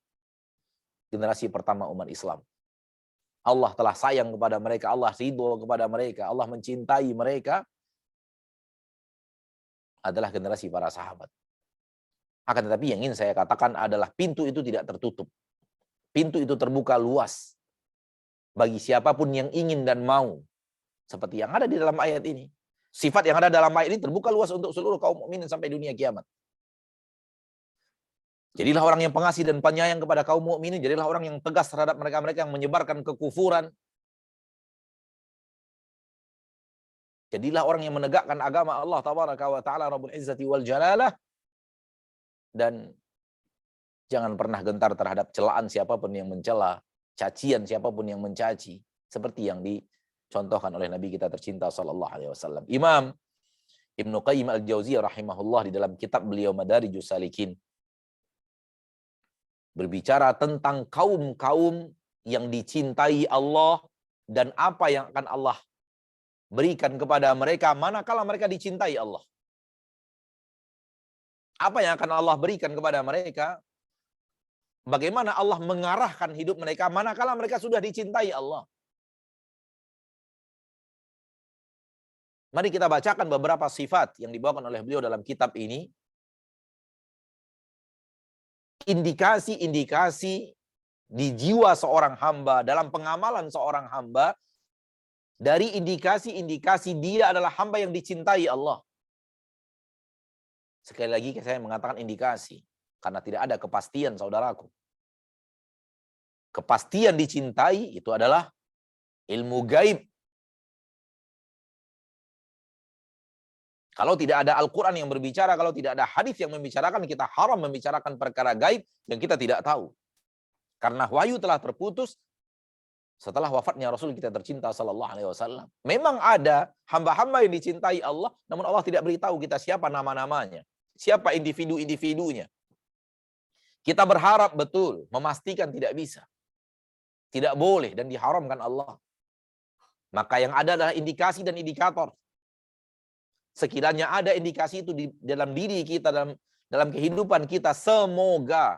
generasi pertama umat Islam. Allah telah sayang kepada mereka, Allah ridho kepada mereka, Allah mencintai mereka, adalah generasi para sahabat. Akan tetapi yang ingin saya katakan adalah pintu itu tidak tertutup. Pintu itu terbuka luas bagi siapapun yang ingin dan mau. Seperti yang ada di dalam ayat ini. Sifat yang ada dalam ayat ini terbuka luas untuk seluruh kaum mukminin sampai dunia kiamat. Jadilah orang yang pengasih dan penyayang kepada kaum mukminin, jadilah orang yang tegas terhadap mereka-mereka yang menyebarkan kekufuran. Jadilah orang yang menegakkan agama Allah tabaraka wa ta'ala Rabbul Izzati wal Jalalah. Dan jangan pernah gentar terhadap celaan siapapun yang mencela, cacian siapapun yang mencaci, seperti yang dicontohkan oleh Nabi kita tercinta sallallahu alaihi wasallam. Imam Ibnu Qayyim al-Jauziyah rahimahullah di dalam kitab beliau Madarijus Salikin berbicara tentang kaum-kaum yang dicintai Allah dan apa yang akan Allah berikan kepada mereka manakala mereka dicintai Allah. Apa yang akan Allah berikan kepada mereka? Bagaimana Allah mengarahkan hidup mereka manakala mereka sudah dicintai Allah? Mari kita bacakan beberapa sifat yang dibawakan oleh beliau dalam kitab ini. Indikasi-indikasi di jiwa seorang hamba, dalam pengamalan seorang hamba, dari indikasi-indikasi dia adalah hamba yang dicintai Allah. Sekali lagi saya mengatakan indikasi, karena tidak ada kepastian, saudaraku. Kepastian dicintai itu adalah ilmu gaib. Kalau tidak ada Al-Quran yang berbicara, kalau tidak ada hadis yang membicarakan, kita haram membicarakan perkara gaib yang kita tidak tahu. Karena wahyu telah terputus setelah wafatnya Rasul kita tercinta sallallahu alaihi wasallam. Memang ada hamba-hamba yang dicintai Allah, namun Allah tidak beritahu kita siapa nama-namanya, siapa individu-individunya. Kita berharap betul, memastikan tidak bisa. Tidak boleh dan diharamkan Allah. Maka yang ada adalah indikasi dan indikator. Sekiranya ada indikasi itu di dalam diri kita, dalam kehidupan kita, semoga,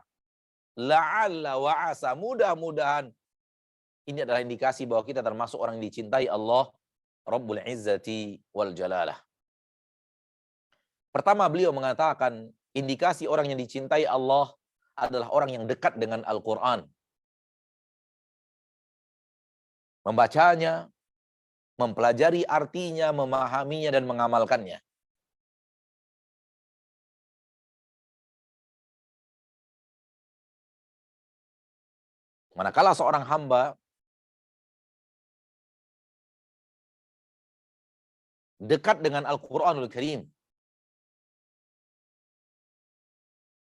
la'alla wa asa, mudah-mudahan ini adalah indikasi bahwa kita termasuk orang yang dicintai Allah Rabbul Izzati wal Jalalah. Pertama, beliau mengatakan indikasi orang yang dicintai Allah adalah orang yang dekat dengan Al-Quran. Membacanya, mempelajari artinya, memahaminya, dan mengamalkannya. Manakala seorang hamba dekat dengan Al-Quranul Karim,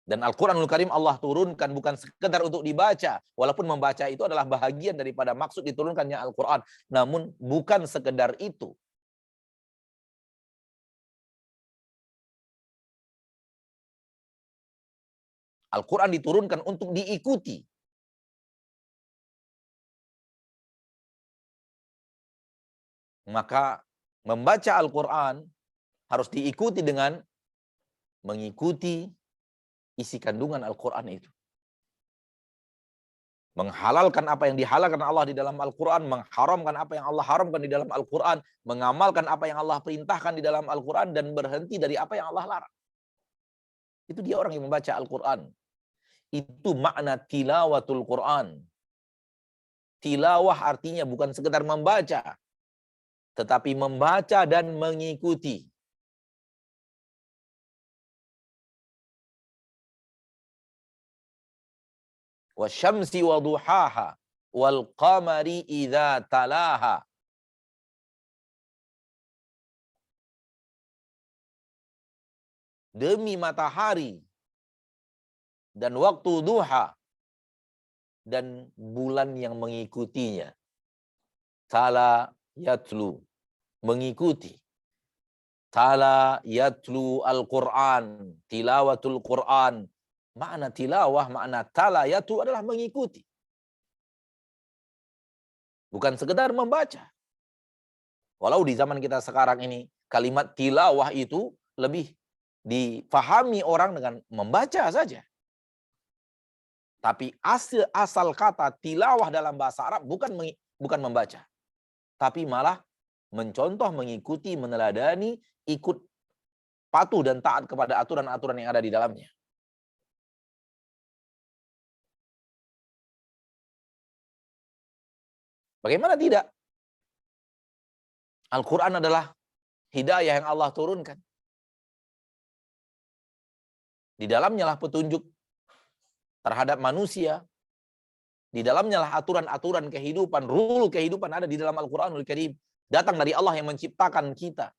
dan Al-Quranul Karim Allah turunkan bukan sekedar untuk dibaca, walaupun membaca itu adalah bahagian daripada maksud diturunkannya Al-Quran, namun bukan sekedar itu. Al-Quran diturunkan untuk diikuti. Maka membaca Al-Quran harus diikuti dengan mengikuti isi kandungan Al-Quran itu. Menghalalkan apa yang dihalalkan Allah di dalam Al-Quran, mengharamkan apa yang Allah haramkan di dalam Al-Quran, mengamalkan apa yang Allah perintahkan di dalam Al-Quran, dan berhenti dari apa yang Allah larang. Itu dia orang yang membaca Al-Quran. Itu makna tilawatul Quran. Tilawah artinya bukan sekedar membaca, tetapi membaca dan mengikuti. Wasyamsi wa duhaha wal qamari idza talaha. Demi matahari dan waktu duha dan bulan yang mengikutinya. Tala yatlu, mengikuti. Tala yatlu al-Quran, tilawatul Quran. Makna tilawah, makna tala yatlu adalah mengikuti. Bukan sekedar membaca. Walau di zaman kita sekarang ini, kalimat tilawah itu lebih difahami orang dengan membaca saja. Tapi asal kata tilawah dalam bahasa Arab bukan membaca. Tapi malah mencontoh, mengikuti, meneladani, ikut patuh dan taat kepada aturan-aturan yang ada di dalamnya. Bagaimana tidak? Al-Quran adalah hidayah yang Allah turunkan. Di dalamnya lah petunjuk terhadap manusia. Di dalamnya lah aturan-aturan kehidupan, rule kehidupan ada di dalam Al-Quranul Karim. Datang dari Allah yang menciptakan kita.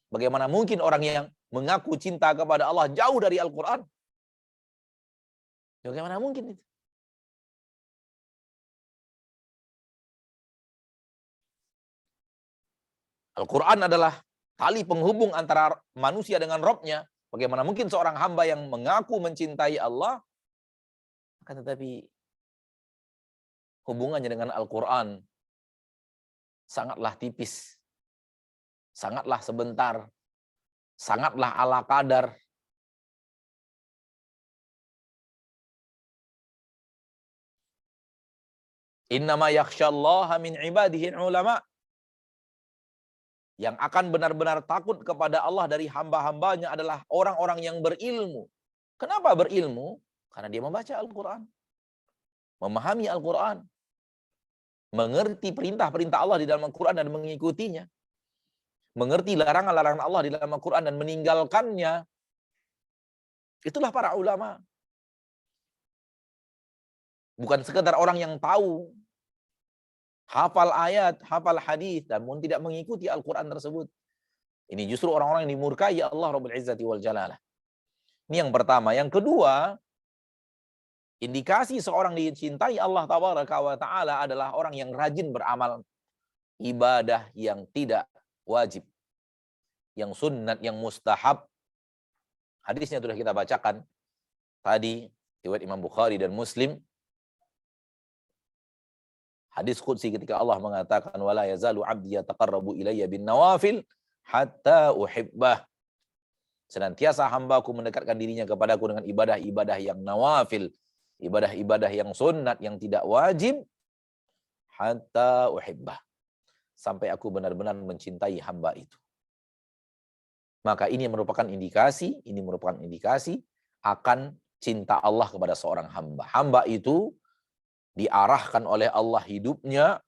Bagaimana mungkin orang yang mengaku cinta kepada Allah jauh dari Al-Quran? Bagaimana mungkin itu? Al-Quran adalah tali penghubung antara manusia dengan Rabb-nya. Bagaimana mungkin seorang hamba yang mengaku mencintai Allah, akan tetapi hubungannya dengan Al-Quran sangatlah tipis, sangatlah sebentar, sangatlah ala kadar. Innama yakhsyallaha min ibadihi ulama. Yang akan benar-benar takut kepada Allah dari hamba-hambanya adalah orang-orang yang berilmu. Kenapa berilmu? Karena dia membaca Al-Quran. Memahami Al-Quran. Mengerti perintah-perintah Allah di dalam Al-Quran dan mengikutinya. Mengerti larangan-larangan Allah di dalam Al-Quran dan meninggalkannya. Itulah para ulama. Bukan sekedar orang yang tahu, hafal ayat, hafal hadis, dan pun tidak mengikuti Al-Quran tersebut. Ini justru orang-orang yang dimurkai Allah Rabbul Izzati wal Jalalah. Ini yang pertama. Yang kedua, indikasi seorang dicintai Allah Tabaraka wa Ta'ala adalah orang yang rajin beramal ibadah yang tidak wajib, yang sunnat, yang mustahab. Hadisnya sudah kita bacakan tadi, riwayat Imam Bukhari dan Muslim. Hadis qudsi ketika Allah mengatakan wala yazalu 'abdi yataqarrabu ilayya bin nawafil hatta uhibbah. Senantiasa hambaku mendekatkan dirinya kepadaku dengan ibadah-ibadah yang nawafil, ibadah-ibadah yang sunnat, yang tidak wajib, hatta uhibbah. Sampai aku benar-benar mencintai hamba itu. Maka ini merupakan indikasi akan cinta Allah kepada seorang hamba. Hamba itu diarahkan oleh Allah hidupnya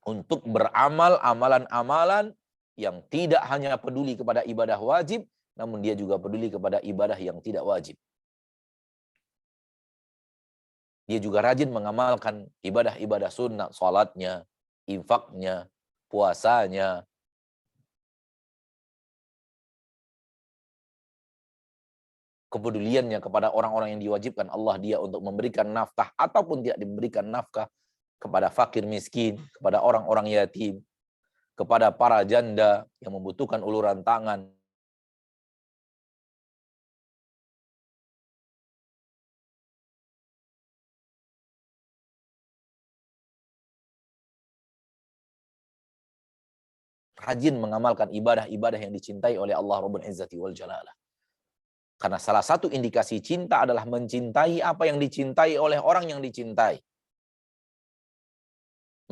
untuk beramal amalan-amalan yang tidak hanya peduli kepada ibadah wajib, namun dia juga peduli kepada ibadah yang tidak wajib. Dia juga rajin mengamalkan ibadah-ibadah sunnah, salatnya, infaknya, puasanya, kepeduliannya kepada orang-orang yang diwajibkan Allah dia untuk memberikan nafkah ataupun tidak diberikan nafkah, kepada fakir miskin, kepada orang-orang yatim, kepada para janda yang membutuhkan uluran tangan. Rajin mengamalkan ibadah-ibadah yang dicintai oleh Allah Rabbul Izzati wal Jalalah. Karena salah satu indikasi cinta adalah mencintai apa yang dicintai oleh orang yang dicintai.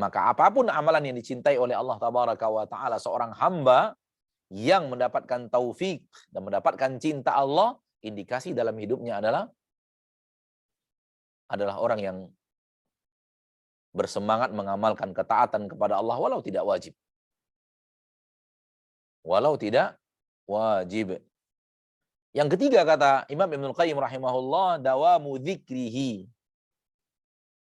Maka apapun amalan yang dicintai oleh Allah Tabaraka wa Ta'ala, seorang hamba yang mendapatkan taufik dan mendapatkan cinta Allah, indikasi dalam hidupnya adalah orang yang bersemangat mengamalkan ketaatan kepada Allah walau tidak wajib. Walau tidak wajib. Yang ketiga kata Imam Ibnul Qayyim rahimahullah, dawamu dzikrihi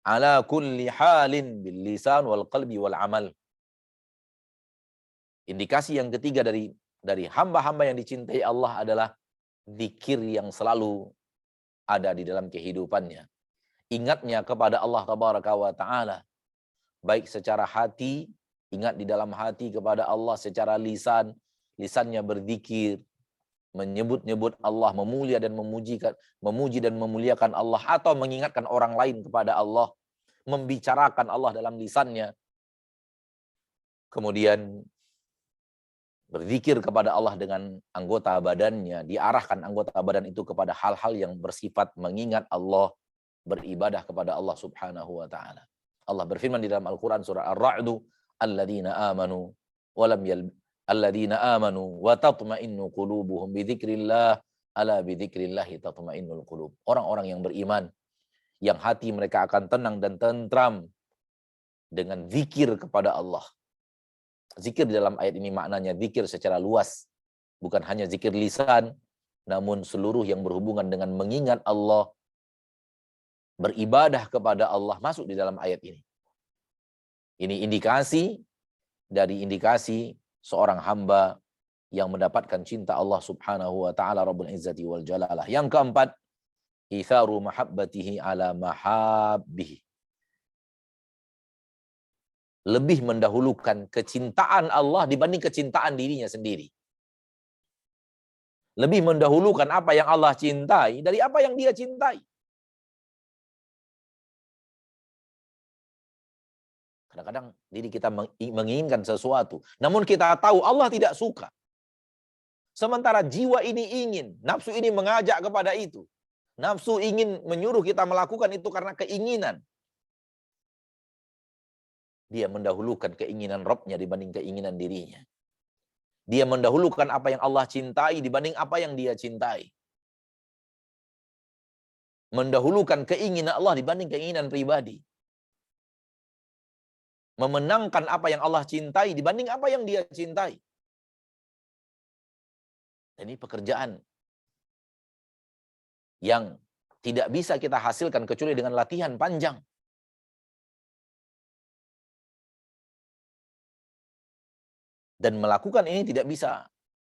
ala kulli halin bil lisan wal qalbi wal amal. Indikasi yang ketiga dari hamba-hamba yang dicintai Allah adalah zikir yang selalu ada di dalam kehidupannya. Ingatnya kepada Allah Tabaraka wa Ta'ala, baik secara hati, ingat di dalam hati kepada Allah, secara lisan, lisannya berzikir, menyebut-nyebut Allah, memuji dan memuliakan Allah, atau mengingatkan orang lain kepada Allah, membicarakan Allah dalam lisannya. Kemudian berzikir kepada Allah dengan anggota badannya, diarahkan anggota badan itu kepada hal-hal yang bersifat mengingat Allah, beribadah kepada Allah Subhanahu wa Ta'ala. Allah berfirman di dalam Al-Quran surah Ar-Ra'd, alladzina amanu wa tatma'innu qulubuhum bidzikrillah ala bidzikrillah tatma'innul qulub. Orang-orang yang beriman yang hati mereka akan tenang dan tentram dengan zikir kepada Allah. Zikir di dalam ayat ini maknanya zikir secara luas, bukan hanya zikir lisan, namun seluruh yang berhubungan dengan mengingat Allah, beribadah kepada Allah masuk di dalam ayat ini. Ini indikasi dari indikasi seorang hamba yang mendapatkan cinta Allah Subhanahu wa Ta'ala Rabbul Izzati wal Jalalah. Yang keempat, itharu mahabbatihi ala mahabbihi. Lebih mendahulukan kecintaan Allah dibanding kecintaan dirinya sendiri. Lebih mendahulukan apa yang Allah cintai dari apa yang dia cintai. Kadang-kadang diri kita menginginkan sesuatu, namun kita tahu Allah tidak suka. Sementara jiwa ini ingin, nafsu ini mengajak kepada itu. Nafsu ingin menyuruh kita melakukan itu karena keinginan. Dia mendahulukan keinginan Rabbnya dibanding keinginan dirinya. Dia mendahulukan apa yang Allah cintai dibanding apa yang dia cintai. Mendahulukan keinginan Allah dibanding keinginan pribadi. Memenangkan apa yang Allah cintai dibanding apa yang dia cintai. Ini pekerjaan yang tidak bisa kita hasilkan kecuali dengan latihan panjang. Dan melakukan ini tidak bisa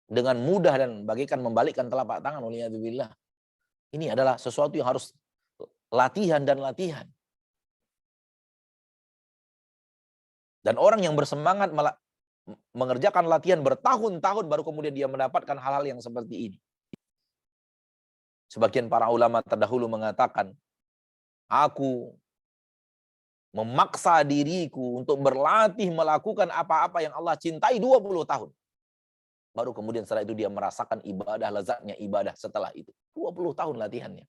dengan mudah dan bagaikan membalikkan telapak tangan, waliyadzubillah. Ini adalah sesuatu yang harus latihan dan latihan. Dan orang yang bersemangat mengerjakan latihan bertahun-tahun baru kemudian dia mendapatkan hal-hal yang seperti ini. Sebagian para ulama terdahulu mengatakan, aku memaksa diriku untuk berlatih melakukan apa-apa yang Allah cintai 20 tahun. Baru kemudian setelah itu dia merasakan ibadah, lezatnya ibadah setelah itu. 20 tahun latihannya.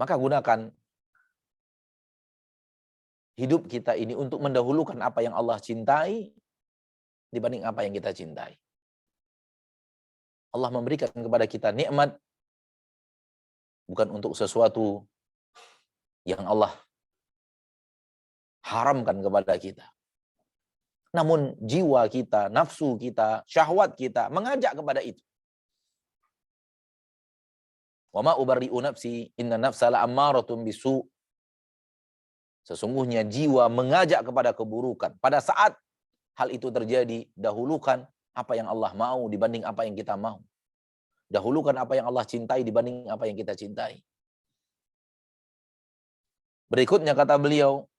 Maka gunakan hidup kita ini untuk mendahulukan apa yang Allah cintai dibanding apa yang kita cintai. Allah memberikan kepada kita nikmat bukan untuk sesuatu yang Allah haramkan kepada kita. Namun jiwa kita, nafsu kita, syahwat kita mengajak kepada itu. Wa ma ubarri'u nafsi inna nafsa la'ammaratun bisu. Sesungguhnya jiwa mengajak kepada keburukan. Pada saat hal itu terjadi, dahulukan apa yang Allah mau dibanding apa yang kita mau. Dahulukan apa yang Allah cintai dibanding apa yang kita cintai. Berikutnya kata beliau,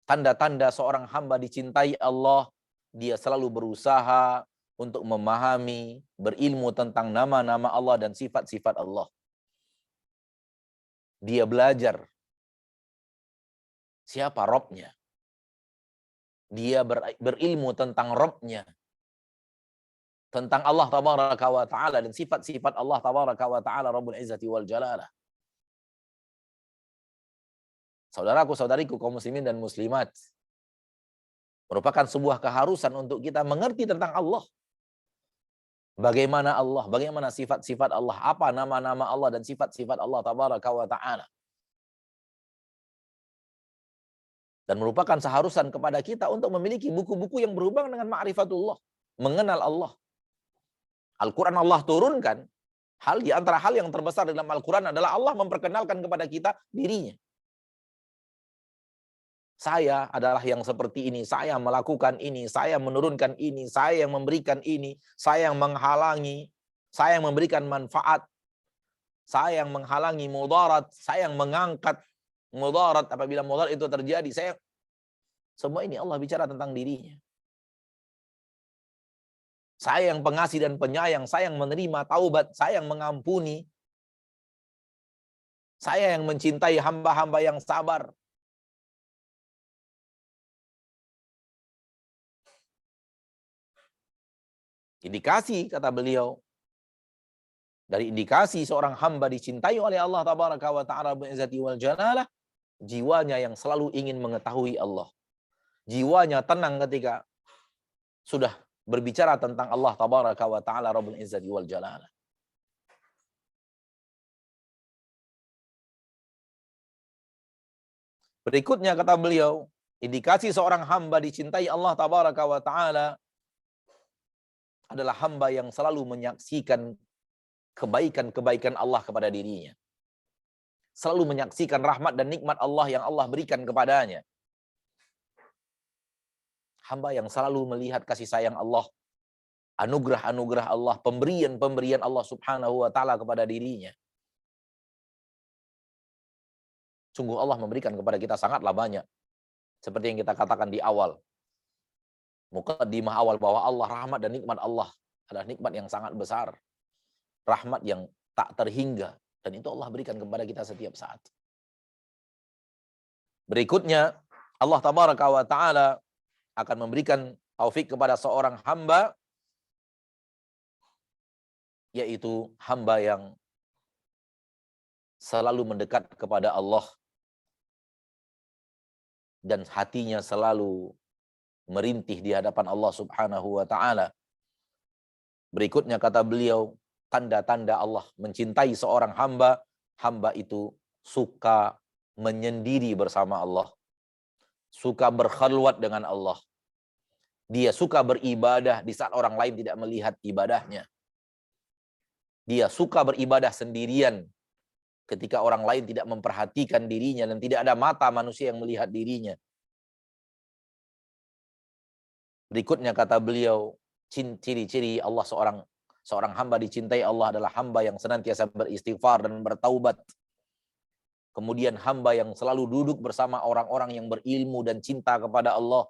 tanda-tanda seorang hamba dicintai Allah, dia selalu berusaha untuk memahami, berilmu tentang nama-nama Allah dan sifat-sifat Allah. Dia belajar siapa Rabb-nya. Dia berilmu tentang Rabb-nya. Tentang Allah tabaraka wa ta'ala dan sifat-sifat Allah tabaraka wa ta'ala Rabbul Izzati wal Jalalah. Saudaraku, saudariku, kaum muslimin dan muslimat, merupakan sebuah keharusan untuk kita mengerti tentang Allah. Bagaimana Allah, bagaimana sifat-sifat Allah, apa nama-nama Allah dan sifat-sifat Allah tabaraka wa ta'ala. Dan merupakan seharusan kepada kita untuk memiliki buku-buku yang berhubungan dengan ma'rifatullah, mengenal Allah. Al-Quran Allah turunkan, di antara hal yang terbesar dalam Al-Quran adalah Allah memperkenalkan kepada kita dirinya. Saya adalah yang seperti ini, saya melakukan ini, saya menurunkan ini, saya yang memberikan ini, saya yang menghalangi, saya yang memberikan manfaat, saya yang menghalangi mudarat, saya yang mengangkat mudarat apabila mudarat itu terjadi. Semua ini Allah bicara tentang dirinya. Saya yang pengasih dan penyayang, saya yang menerima taubat, saya yang mengampuni, saya yang mencintai hamba-hamba yang sabar. Indikasi, kata beliau, dari indikasi seorang hamba dicintai oleh Allah tabaraka wa ta'ala bi'izzati wal jalalah, jiwanya yang selalu ingin mengetahui Allah. Jiwanya tenang ketika sudah berbicara tentang Allah tabaraka wa ta'ala Rabbul Izzati wal Jalalah. Berikutnya kata beliau, indikasi seorang hamba dicintai Allah tabaraka wa ta'ala adalah hamba yang selalu menyaksikan kebaikan-kebaikan Allah kepada dirinya. Selalu menyaksikan rahmat dan nikmat Allah yang Allah berikan kepadanya. Hamba yang selalu melihat kasih sayang Allah, anugerah-anugerah Allah, pemberian-pemberian Allah subhanahu wa ta'ala kepada dirinya. Sungguh Allah memberikan kepada kita sangatlah banyak. Seperti yang kita katakan di awal. Muqaddimah awal bahwa Allah, rahmat dan nikmat Allah adalah nikmat yang sangat besar. Rahmat yang tak terhingga. Dan itu Allah berikan kepada kita setiap saat. Berikutnya, Allah tabaraka wa ta'ala akan memberikan taufik kepada seorang hamba, yaitu hamba yang selalu mendekat kepada Allah dan hatinya selalu merintih di hadapan Allah subhanahu wa ta'ala. Berikutnya kata beliau, tanda-tanda Allah mencintai seorang hamba, hamba itu suka menyendiri bersama Allah, suka berkhalwat dengan Allah. Dia suka beribadah di saat orang lain tidak melihat ibadahnya. Dia suka beribadah sendirian ketika orang lain tidak memperhatikan dirinya dan tidak ada mata manusia yang melihat dirinya. Berikutnya kata beliau, ciri-ciri Allah seorang hamba dicintai Allah adalah hamba yang senantiasa beristighfar dan bertaubat. Kemudian hamba yang selalu duduk bersama orang-orang yang berilmu dan cinta kepada Allah.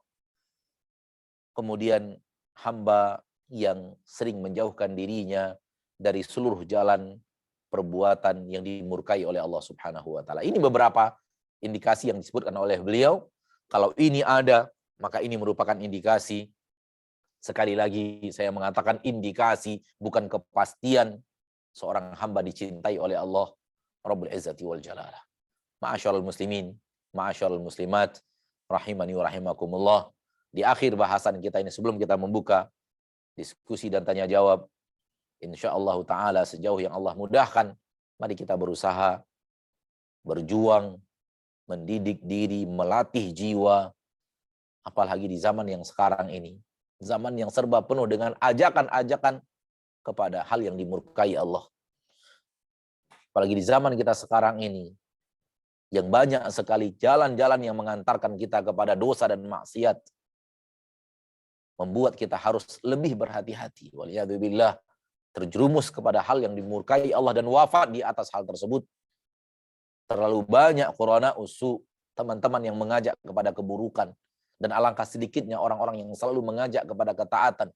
Kemudian hamba yang sering menjauhkan dirinya dari seluruh jalan perbuatan yang dimurkai oleh Allah subhanahu wa ta'ala. Ini beberapa indikasi yang disebutkan oleh beliau. Kalau ini ada, maka ini merupakan indikasi. Sekali lagi saya mengatakan indikasi, bukan kepastian seorang hamba dicintai oleh Allah Rabbul Izzati wal Jalalah. Ma'asyiral muslimin, ma'asyiral muslimat, rahimani wa rahimakumullah. Di akhir bahasan kita ini, sebelum kita membuka diskusi dan tanya jawab, insyaallah ta'ala sejauh yang Allah mudahkan, mari kita berusaha, berjuang, mendidik diri, melatih jiwa, apalagi di zaman yang sekarang ini, zaman yang serba penuh dengan ajakan-ajakan kepada hal yang dimurkai Allah. Apalagi di zaman kita sekarang ini, yang banyak sekali jalan-jalan yang mengantarkan kita kepada dosa dan maksiat, membuat kita harus lebih berhati-hati. Waliyadzubillah, terjerumus kepada hal yang dimurkai Allah dan wafat di atas hal tersebut. Terlalu banyak qurana usu, teman-teman yang mengajak kepada keburukan, dan alangkah sedikitnya orang-orang yang selalu mengajak kepada ketaatan.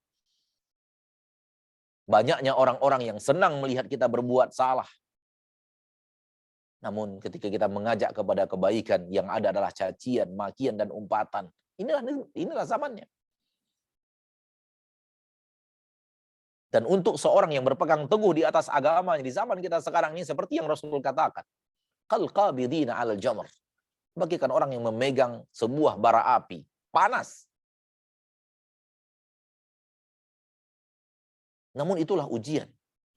Banyaknya orang-orang yang senang melihat kita berbuat salah. Namun ketika kita mengajak kepada kebaikan, yang ada adalah cacian, makian, dan umpatan. Inilah zamannya. Dan untuk seorang yang berpegang teguh di atas agamanya di zaman kita sekarang ini, seperti yang Rasul katakan, kal qabidina 'alal jamr. Bagaikan orang yang memegang sebuah bara api panas. Namun itulah ujian.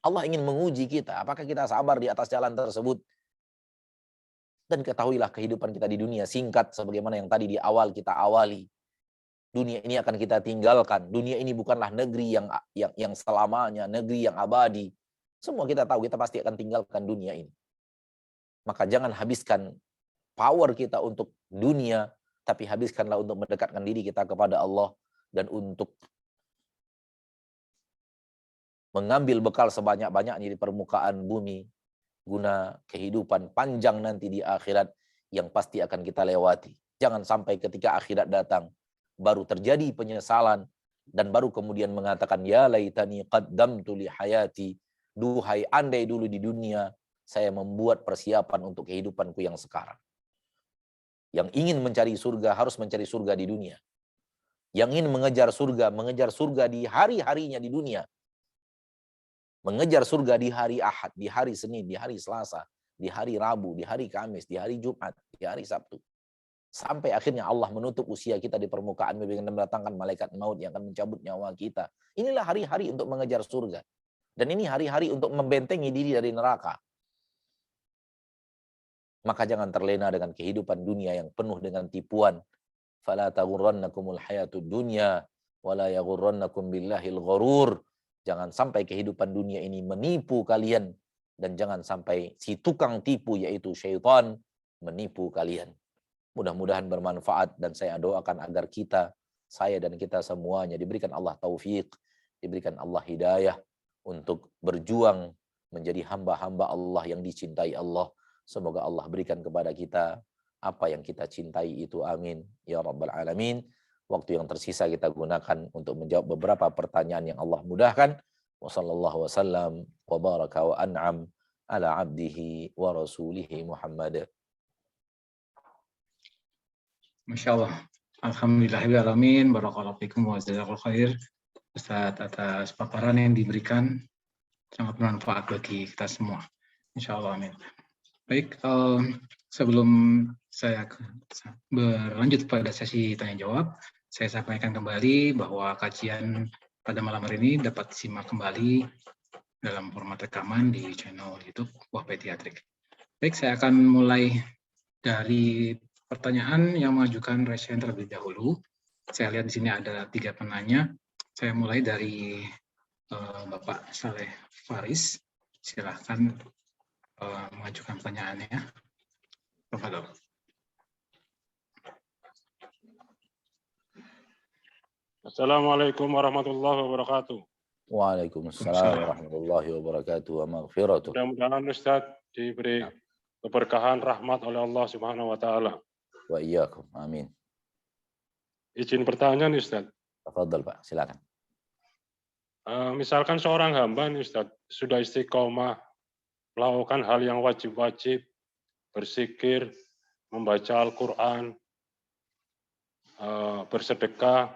Allah ingin menguji kita, apakah kita sabar di atas jalan tersebut. Dan ketahuilah kehidupan kita di dunia singkat, sebagaimana yang tadi di awal kita awali. Dunia ini akan kita tinggalkan. Dunia ini bukanlah negeri yang selamanya, negeri yang abadi. Semua kita tahu, kita pasti akan tinggalkan dunia ini. Maka jangan habiskan power kita untuk dunia, tapi habiskanlah untuk mendekatkan diri kita kepada Allah dan untuk mengambil bekal sebanyak-banyaknya di permukaan bumi guna kehidupan panjang nanti di akhirat yang pasti akan kita lewati. Jangan sampai ketika akhirat datang baru terjadi penyesalan dan baru kemudian mengatakan ya laitani qaddamtu li hayati, duhai andai dulu di dunia saya membuat persiapan untuk kehidupanku yang sekarang. Yang ingin mencari surga harus mencari surga di dunia. Yang ingin mengejar surga di hari-harinya di dunia. Mengejar surga di hari Ahad, di hari Senin, di hari Selasa, di hari Rabu, di hari Kamis, di hari Jumat, di hari Sabtu. Sampai akhirnya Allah menutup usia kita di permukaan bumi dengan mendatangkan malaikat maut yang akan mencabut nyawa kita. Inilah hari-hari untuk mengejar surga. Dan ini hari-hari untuk membentengi diri dari neraka. Maka jangan terlena dengan kehidupan dunia yang penuh dengan tipuan. Fala taghurrannakumul hayatud dunya wala yaghurrannakum billahil gharur. Jangan sampai kehidupan dunia ini menipu kalian, dan jangan sampai si tukang tipu yaitu syaitan menipu kalian. Mudah-mudahan bermanfaat, dan saya doakan agar kita, saya dan kita semuanya diberikan Allah taufik, diberikan Allah hidayah untuk berjuang menjadi hamba-hamba Allah yang dicintai Allah. Semoga Allah berikan kepada kita apa yang kita cintai itu, amin ya rabbal alamin. Waktu yang tersisa kita gunakan untuk menjawab beberapa pertanyaan yang Allah mudahkan. Wa sallallahu wasallam wa baraka wa an'am ala abdihi wa rasulihi Muhammad. Masya Allah. Alhamdulillahirrahmanirrahim. Barakallahu fikum wa jazakallahu khair. Ustaz, atas paparan yang diberikan sangat bermanfaat bagi kita semua. Insya Allah, amin. Baik, sebelum saya berlanjut pada sesi tanya jawab, saya sampaikan kembali bahwa kajian pada malam hari ini dapat disimak kembali dalam format rekaman di channel YouTube Ukhuwah Pediatrik. Baik, saya akan mulai dari pertanyaan yang mengajukan raise hand terlebih dahulu. Saya lihat di sini ada 3 penanya. Saya mulai dari Bapak Saleh Faris. Silahkan mengajukan pertanyaannya. Tafadhol. Assalamualaikum warahmatullahi wabarakatuh. Waalaikumsalam warahmatullahi wabarakatuh wa maghfiratuh. Mudah-mudahan Ustaz diberi keberkahan rahmat oleh Allah Subhanahu wa taala. Wa iyyakum, amin. Izin pertanyaan Ustaz. Tafadhol Pak, silakan. Misalkan seorang hamba nih Ustaz sudah istiqomah melakukan hal yang wajib-wajib, berzikir, membaca Al-Qur'an, bersedekah,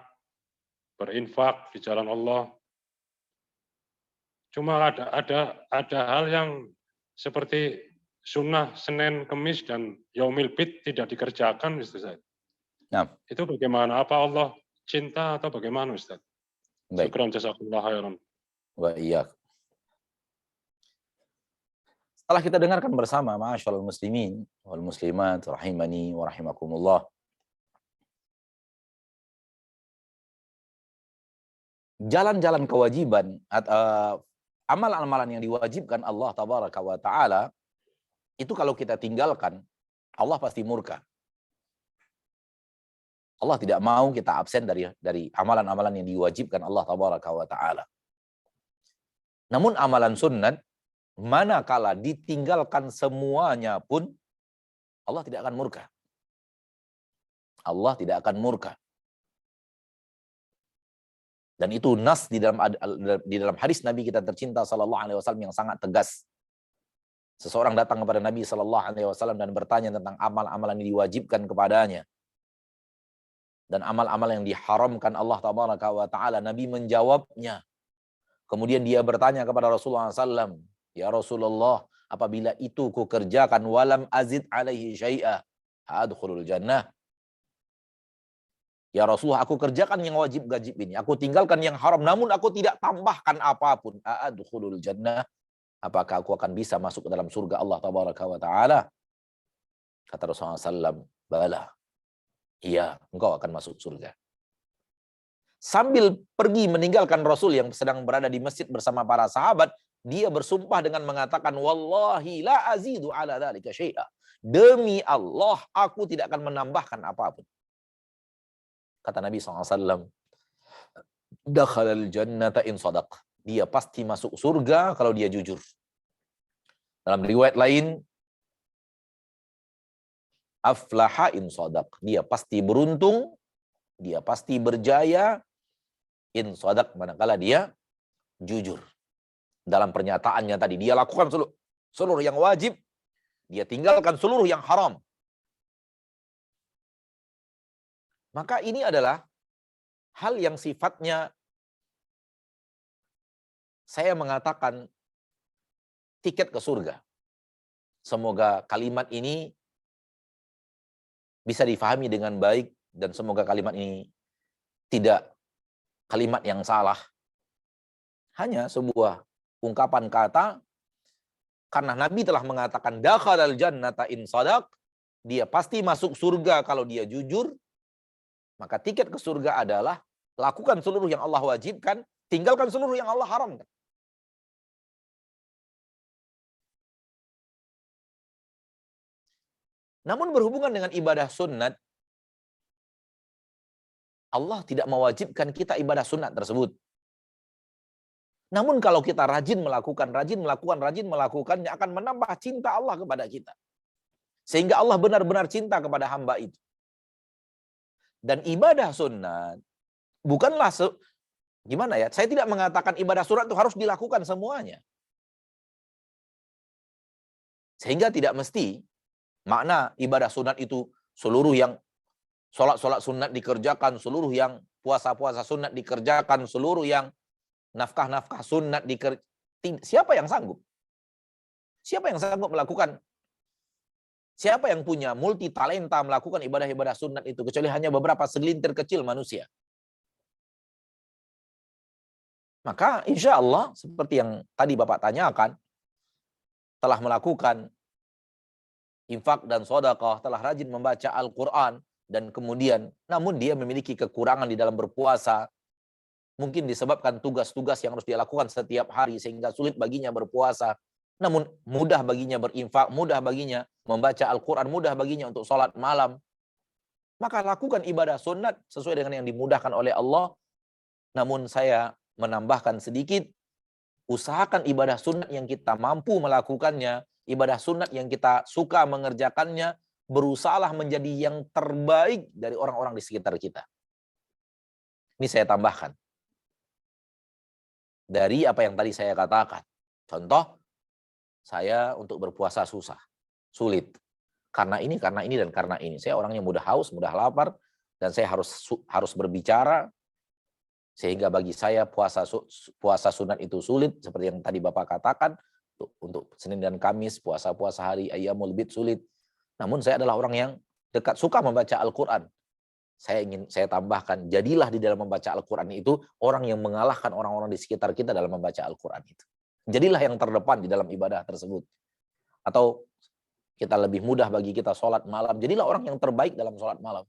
berinfak di jalan Allah. Cuma ada hal yang seperti sunnah Senin, Kemis, dan Yaumil Bid tidak dikerjakan, Ustaz. Nah, Itu bagaimana? Apa Allah cinta atau bagaimana, Ustaz? baik. Syukran jazakumullah khairan. Wa iyyak. Setelah kita dengarkan bersama, ma'asyiral muslimin wal muslimat rahimani wa rahimakumullah. Jalan-jalan kewajiban atau amalan-amalan yang diwajibkan Allah tabaraka wa taala itu kalau kita tinggalkan, Allah pasti murka. Allah tidak mau kita absen dari amalan-amalan yang diwajibkan Allah tabaraka wa taala. Namun amalan sunnat manakala ditinggalkan semuanya pun Allah tidak akan murka. Allah tidak akan murka. Dan itu nas di dalam hadis Nabi kita tercinta sallallahu alaihi wasallam yang sangat tegas. Seseorang datang kepada Nabi sallallahu alaihi wasallam dan bertanya tentang amal-amalan yang diwajibkan kepadanya dan amal-amal yang diharamkan Allah tabaraka wa taala. Nabi menjawabnya. Kemudian dia bertanya kepada Rasulullah SAW, ya Rasulullah, apabila itu ku kerjakan walam azid alaihi syai'a, adkhulul jannah. Ya Rasulullah, aku kerjakan yang wajib-wajib ini, aku tinggalkan yang haram, namun aku tidak tambahkan apapun, adkhulul jannah. Apakah aku akan bisa masuk ke dalam surga Allah tabaraka wa taala? Kata Rasulullah SAW, bala. Iya, engkau akan masuk surga. Sambil pergi meninggalkan Rasul yang sedang berada di masjid bersama para sahabat, dia bersumpah dengan mengatakan, wallahi la azidu ala dzalika syai'a. Demi Allah, aku tidak akan menambahkan apapun. Kata Nabi SAW, dakhalal jannata in sadaq. Dia pasti masuk surga kalau dia jujur. Dalam riwayat lain, aflaha in sadaq. Dia pasti beruntung, dia pasti berjaya, in sadaq, manakala dia jujur. Dalam pernyataannya tadi, dia lakukan seluruh yang wajib, dia tinggalkan seluruh yang haram. Maka ini adalah hal yang sifatnya saya mengatakan tiket ke surga. Semoga kalimat ini bisa difahami dengan baik dan semoga kalimat ini tidak kalimat yang salah. Hanya sebuah ungkapan kata, karena Nabi telah mengatakan dakhalal jannata in sadaq, dia pasti masuk surga kalau dia jujur. Maka tiket ke surga adalah lakukan seluruh yang Allah wajibkan, tinggalkan seluruh yang Allah haramkan. Namun berhubungan dengan ibadah sunat, Allah tidak mewajibkan kita ibadah sunat tersebut. Namun kalau kita rajin melakukannya akan menambah cinta Allah kepada kita. Sehingga Allah benar-benar cinta kepada hamba itu. Dan ibadah sunat bukanlah gimana ya? Saya tidak mengatakan ibadah sunat itu harus dilakukan semuanya. Sehingga tidak mesti makna ibadah sunat itu seluruh yang sholat sunat dikerjakan, seluruh yang puasa sunat dikerjakan, seluruh yang nafkah sunat dikerjakan. Siapa yang sanggup? Siapa yang sanggup melakukan? Siapa yang punya multi talenta melakukan ibadah-ibadah sunat itu? Kecuali hanya beberapa segelintir kecil manusia. Maka insya Allah, seperti yang tadi Bapak tanyakan, telah melakukan infak dan sedekah, telah rajin membaca Al-Quran, dan kemudian, namun dia memiliki kekurangan di dalam berpuasa, mungkin disebabkan tugas-tugas yang harus dia lakukan setiap hari, sehingga sulit baginya berpuasa, namun mudah baginya berinfak, mudah baginya membaca Al-Quran, mudah baginya untuk sholat malam. Maka lakukan ibadah sunat sesuai dengan yang dimudahkan oleh Allah. Namun saya menambahkan sedikit, usahakan ibadah sunat yang kita mampu melakukannya, ibadah sunat yang kita suka mengerjakannya, berusahalah menjadi yang terbaik dari orang-orang di sekitar kita. Ini saya tambahkan. Dari apa yang tadi saya katakan. Contoh, saya untuk berpuasa susah, sulit. Karena ini, dan karena ini. Saya orangnya mudah haus, mudah lapar, dan saya harus berbicara, sehingga bagi saya puasa sunat itu sulit, seperti yang tadi Bapak katakan. untuk Senin dan Kamis, puasa-puasa hari Ayyamul Bid sulit. Namun saya adalah orang yang dekat, suka membaca Al-Quran. Saya tambahkan, jadilah di dalam membaca Al-Quran itu orang yang mengalahkan orang-orang di sekitar kita dalam membaca Al-Quran itu. Jadilah yang terdepan di dalam ibadah tersebut. Atau kita lebih mudah bagi kita sholat malam, jadilah orang yang terbaik dalam sholat malam.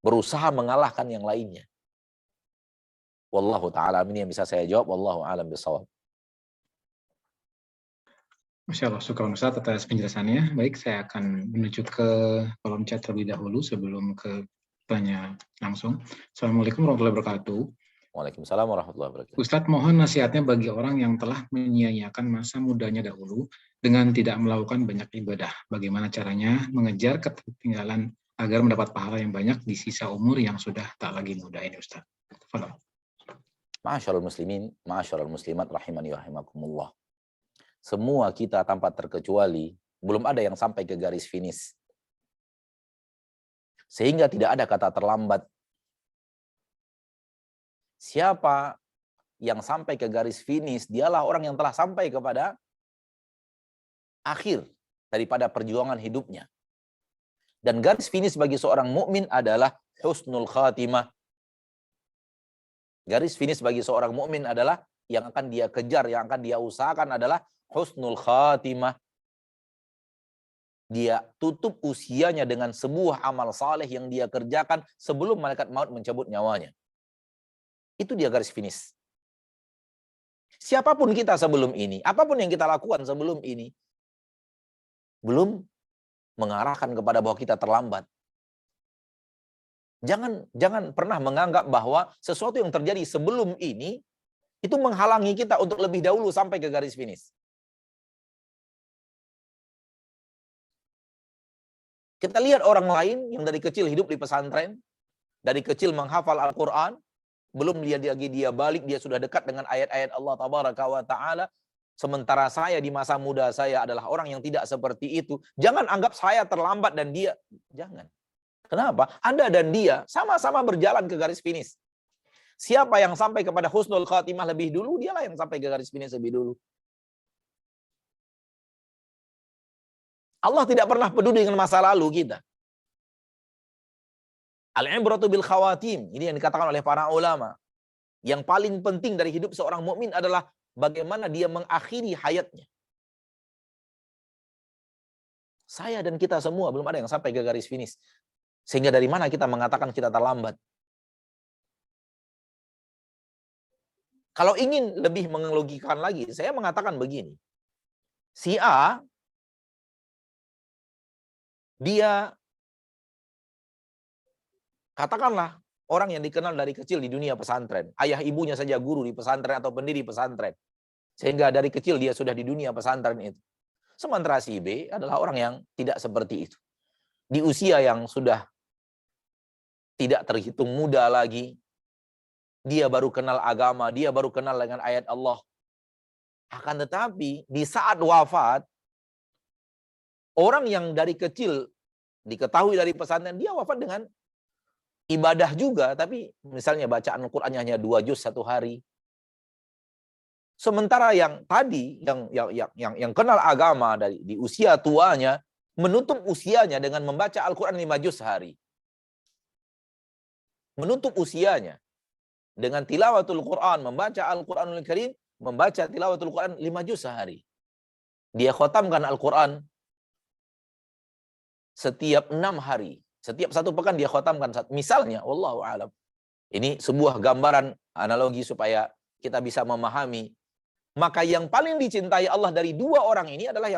Berusaha mengalahkan yang lainnya. Wallahu ta'ala, ini yang bisa saya jawab. Wallahu a'lam bishawab. Masya Allah, syukur Ustaz atas penjelasannya. Baik, saya akan menuju ke kolom chat terlebih dahulu sebelum ke tanya langsung. Assalamualaikum warahmatullahi wabarakatuh. Waalaikumsalam warahmatullahi wabarakatuh. Ustadz, mohon nasihatnya bagi orang yang telah menyia-nyiakan masa mudanya dahulu dengan tidak melakukan banyak ibadah. Bagaimana caranya mengejar ketertinggalan agar mendapat pahala yang banyak di sisa umur yang sudah tak lagi muda ini, Ustadz. Ma'asyiral muslimin, ma'asyiral muslimat rahimani wa rahimakumullah. Semua kita tanpa terkecuali belum ada yang sampai ke garis finish. Sehingga tidak ada kata terlambat. Siapa yang sampai ke garis finish, dialah orang yang telah sampai kepada akhir daripada perjuangan hidupnya. Dan garis finish bagi seorang mukmin adalah husnul khatimah. Garis finish bagi seorang mukmin adalah yang akan dia kejar, yang akan dia usahakan adalah husnul khatimah. Dia tutup usianya dengan sebuah amal saleh yang dia kerjakan sebelum malaikat maut mencabut nyawanya. Itu dia garis finish. Siapapun kita sebelum ini, apapun yang kita lakukan sebelum ini, belum mengarahkan kepada bahwa kita terlambat. Jangan pernah menganggap bahwa sesuatu yang terjadi sebelum ini itu menghalangi kita untuk lebih dahulu sampai ke garis finish. Kita lihat orang lain yang dari kecil hidup di pesantren, dari kecil menghafal Al-Quran, belum dia balik, dia sudah dekat dengan ayat-ayat Allah Tabaraka wa Ta'ala. Sementara saya di masa muda saya adalah orang yang tidak seperti itu. Jangan anggap saya terlambat dan dia. Jangan. Kenapa? Anda dan dia sama-sama berjalan ke garis finish. Siapa yang sampai kepada husnul khatimah lebih dulu, dialah yang sampai ke garis finish lebih dulu. Allah tidak pernah peduli dengan masa lalu kita. Al-ibratu bil khawatim. Ini yang dikatakan oleh para ulama. Yang paling penting dari hidup seorang mukmin adalah bagaimana dia mengakhiri hayatnya. Saya dan kita semua belum ada yang sampai ke garis finish. Sehingga dari mana kita mengatakan kita terlambat? Kalau ingin lebih mengelogikan lagi, saya mengatakan begini. Si A, dia katakanlah orang yang dikenal dari kecil di dunia pesantren. Ayah ibunya saja guru di pesantren atau pendiri pesantren. Sehingga dari kecil dia sudah di dunia pesantren itu. Sementara si B adalah orang yang tidak seperti itu. Di usia yang sudah tidak terhitung muda lagi. Dia baru kenal agama, dia baru kenal dengan ayat Allah. Akan tetapi di saat wafat, orang yang dari kecil diketahui dari pesantren, dia wafat dengan ibadah juga, tapi misalnya bacaan Al-Qur'annya hanya 2 juz satu hari. Sementara yang tadi yang kenal agama di usia tuanya menutup usianya dengan membaca Al-Qur'an 5 juz sehari. Menutup usianya dengan tilawatul Qur'an, membaca Al-Qur'anul Karim, membaca tilawatul Qur'an 5 juz sehari. Dia khatamkan Al-Qur'an setiap 6 hari. Setiap 1 pekan dia khatamkan. Misalnya, wallahu a'lam. Ini sebuah gambaran analogi supaya kita bisa memahami. Maka yang paling dicintai Allah dari 2 orang ini adalah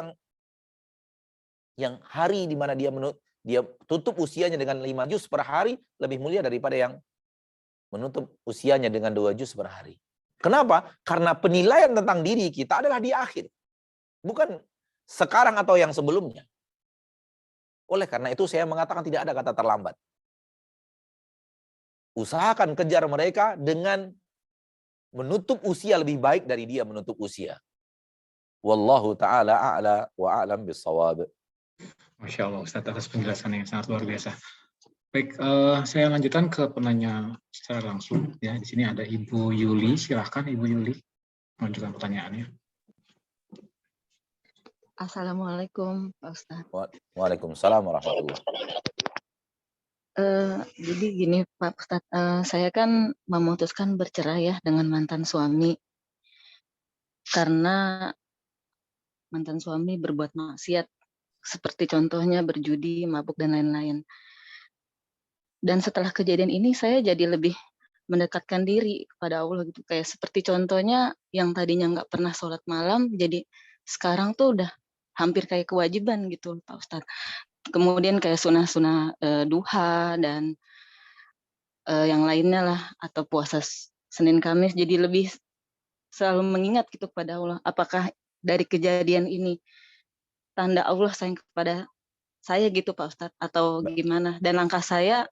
yang hari di mana dia tutup usianya dengan 5 juz per hari lebih mulia daripada yang menutup usianya dengan 2 juz per hari. Kenapa? Karena penilaian tentang diri kita adalah di akhir. Bukan sekarang atau yang sebelumnya. Oleh karena itu saya mengatakan tidak ada kata terlambat. Usahakan kejar mereka dengan menutup usia lebih baik dari dia menutup usia. Wallahu ta'ala a'la wa a'lam bis-shawab. Masya Allah, Ustaz, atas penjelasan yang sangat luar biasa. Baik, saya lanjutkan ke penanya secara langsung. Ya, di sini ada Ibu Yuli. Silahkan Ibu Yuli mengajukan pertanyaannya. Assalamualaikum, Pak Ustadz. Waalaikumsalam warahmatullahi Jadi gini, Pak Ustadz, saya kan memutuskan bercerai ya dengan mantan suami karena mantan suami berbuat maksiat, seperti contohnya berjudi, mabuk, dan lain-lain. Dan setelah kejadian ini, saya jadi lebih mendekatkan diri kepada Allah gitu. Kayak seperti contohnya yang tadinya nggak pernah sholat malam, jadi sekarang tuh udah hampir kayak kewajiban gitu, Pak Ustadz. Kemudian kayak sunah-sunah duha dan yang lainnya lah, atau puasa Senin Kamis, jadi lebih selalu mengingat gitu kepada Allah. Apakah dari kejadian ini tanda Allah sayang kepada saya gitu Pak Ustadz, atau gimana? Dan langkah saya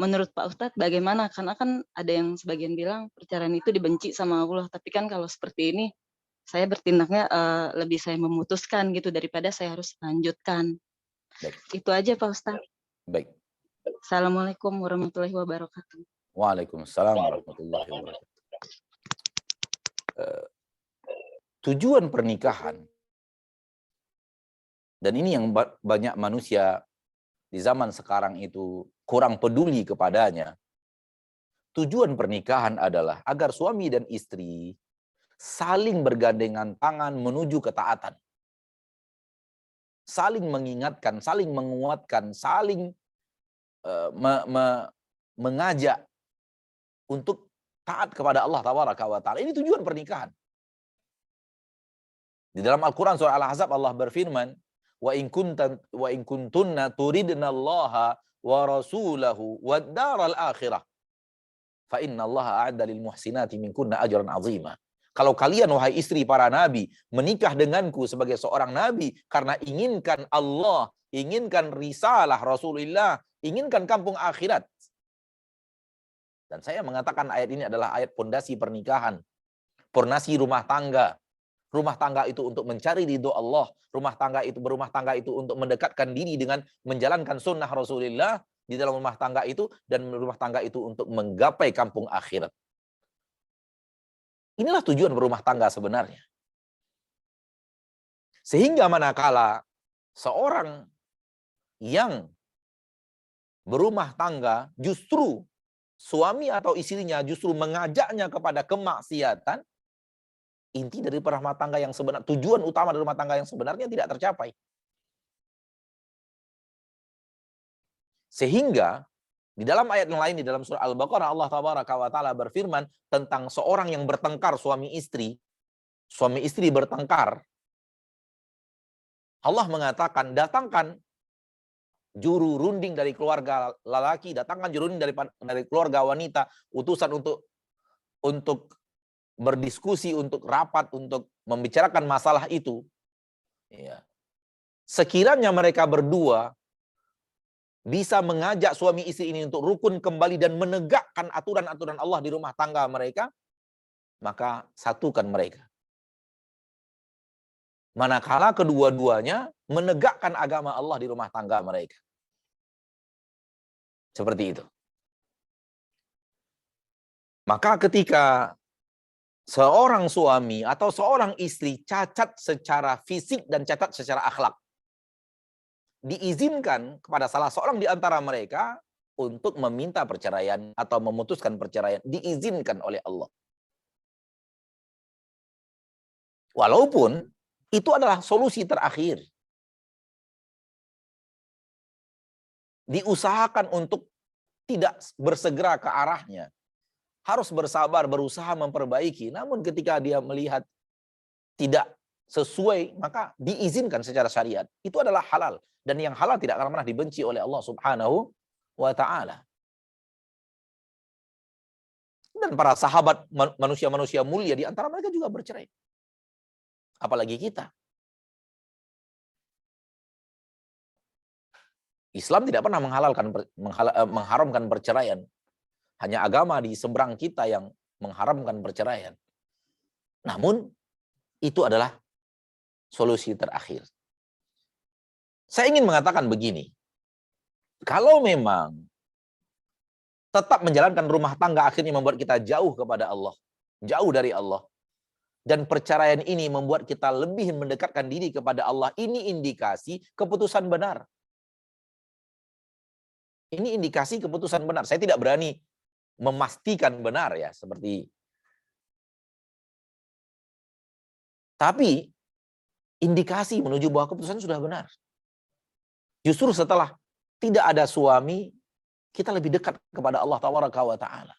menurut Pak Ustadz bagaimana? Karena kan ada yang sebagian bilang perceraian itu dibenci sama Allah, tapi kan kalau seperti ini saya bertindaknya lebih saya memutuskan gitu daripada saya harus lanjutkan. Baik. Itu aja Pak Ustadz. Baik. Assalamualaikum warahmatullahi wabarakatuh. Waalaikumsalam warahmatullahi wabarakatuh. Tujuan pernikahan, dan ini yang banyak manusia di zaman sekarang itu kurang peduli kepadanya. Tujuan pernikahan adalah agar suami dan istri saling bergandengan tangan menuju ketaatan. Saling mengingatkan, saling menguatkan, saling mengajak untuk taat kepada Allah Tabaraka wa Ta'ala. Ini tujuan pernikahan. Di dalam Al-Quran surah Al-Ahzab Allah berfirman, wa in kuntunna turidnallaha wa rasulahu wad daral akhirah fa innallaha a'adda lil muhsinati minkunna ajran 'azima. Kalau kalian wahai istri para nabi menikah denganku sebagai seorang nabi karena inginkan Allah, inginkan risalah Rasulullah, inginkan kampung akhirat. Dan saya mengatakan ayat ini adalah ayat pondasi pernikahan, pondasi rumah tangga. Rumah tangga itu untuk mencari ridho Allah. Rumah tangga itu untuk mendekatkan diri dengan menjalankan sunnah Rasulullah di dalam rumah tangga itu, dan rumah tangga itu untuk menggapai kampung akhirat. Inilah tujuan berumah tangga sebenarnya. Sehingga manakala seorang yang berumah tangga justru suami atau istrinya justru mengajaknya kepada kemaksiatan, inti dari rumah tangga yang sebenar, tujuan utama dari rumah tangga yang sebenarnya tidak tercapai. Sehingga di dalam ayat yang lain di dalam surah Al-Baqarah Allah Tabaraka wa Ta'ala berfirman tentang seorang yang bertengkar suami istri bertengkar. Allah mengatakan, datangkan juru runding dari keluarga lelaki, datangkan juru runding dari keluarga wanita, utusan untuk berdiskusi, untuk rapat, untuk membicarakan masalah itu. Ya. Sekiranya mereka berdua bisa mengajak suami istri ini untuk rukun kembali dan menegakkan aturan-aturan Allah di rumah tangga mereka, maka satukan mereka. Manakala kedua-duanya menegakkan agama Allah di rumah tangga mereka. Seperti itu. Maka ketika seorang suami atau seorang istri cacat secara fisik dan cacat secara akhlak, diizinkan kepada salah seorang di antara mereka untuk meminta perceraian atau memutuskan perceraian, diizinkan oleh Allah. Walaupun itu adalah solusi terakhir. Diusahakan untuk tidak bersegera ke arahnya. Harus bersabar, berusaha memperbaiki. Namun ketika dia melihat tidak sesuai, maka diizinkan secara syariat. Itu adalah halal. Dan yang halal tidak akan pernah dibenci oleh Allah Subhanahu wa Ta'ala. Dan para sahabat manusia-manusia mulia di antara mereka juga bercerai. Apalagi kita. Islam tidak pernah mengharamkan perceraian. Hanya agama di seberang kita yang mengharamkan perceraian. Namun, itu adalah solusi terakhir. Saya ingin mengatakan begini. Kalau memang tetap menjalankan rumah tangga akhirnya membuat kita jauh kepada Allah, jauh dari Allah, dan perceraian ini membuat kita lebih mendekatkan diri kepada Allah, ini indikasi keputusan benar. Ini indikasi keputusan benar. Saya tidak berani memastikan benar ya, tapi indikasi menuju bahwa keputusan sudah benar. Justru setelah tidak ada suami, kita lebih dekat kepada Allah Ta'ala.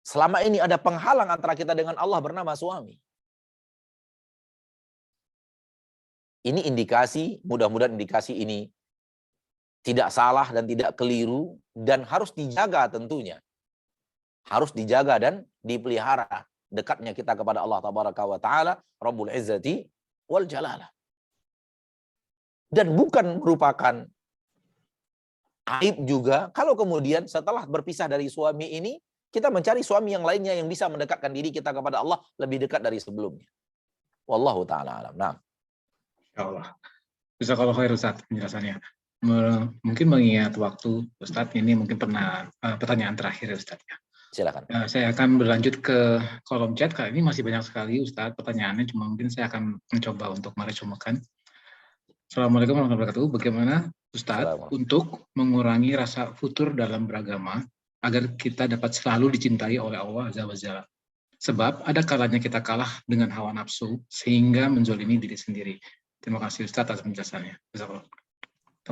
Selama ini ada penghalang antara kita dengan Allah bernama suami. Ini indikasi, mudah-mudahan indikasi ini tidak salah dan tidak keliru dan harus dijaga tentunya. Harus dijaga dan dipelihara dekatnya kita kepada Allah Ta'ala, Rabbul Izzati wal Jalalah. Dan bukan merupakan aib juga kalau kemudian setelah berpisah dari suami ini, kita mencari suami yang lainnya yang bisa mendekatkan diri kita kepada Allah lebih dekat dari sebelumnya. Wallahu ta'ala alam. Nah. Insyaallah. Jazakallahu khair Ustaz penjelasannya. Mungkin mengingat waktu Ustaz, ini mungkin pernah pertanyaan terakhir Ustaz ya. Silakan. Saya akan berlanjut ke kolom chat. Kali ini masih banyak sekali Ustaz pertanyaannya, cuma mungkin saya akan mencoba untuk meresumekan. Assalamualaikum warahmatullahi wabarakatuh. Bagaimana Ustaz untuk mengurangi rasa futur dalam beragama agar kita dapat selalu dicintai oleh Allah Azza wa Jalla? Sebab ada kalanya kita kalah dengan hawa nafsu sehingga menzolimi diri sendiri. Terima kasih Ustaz atas penjelasannya.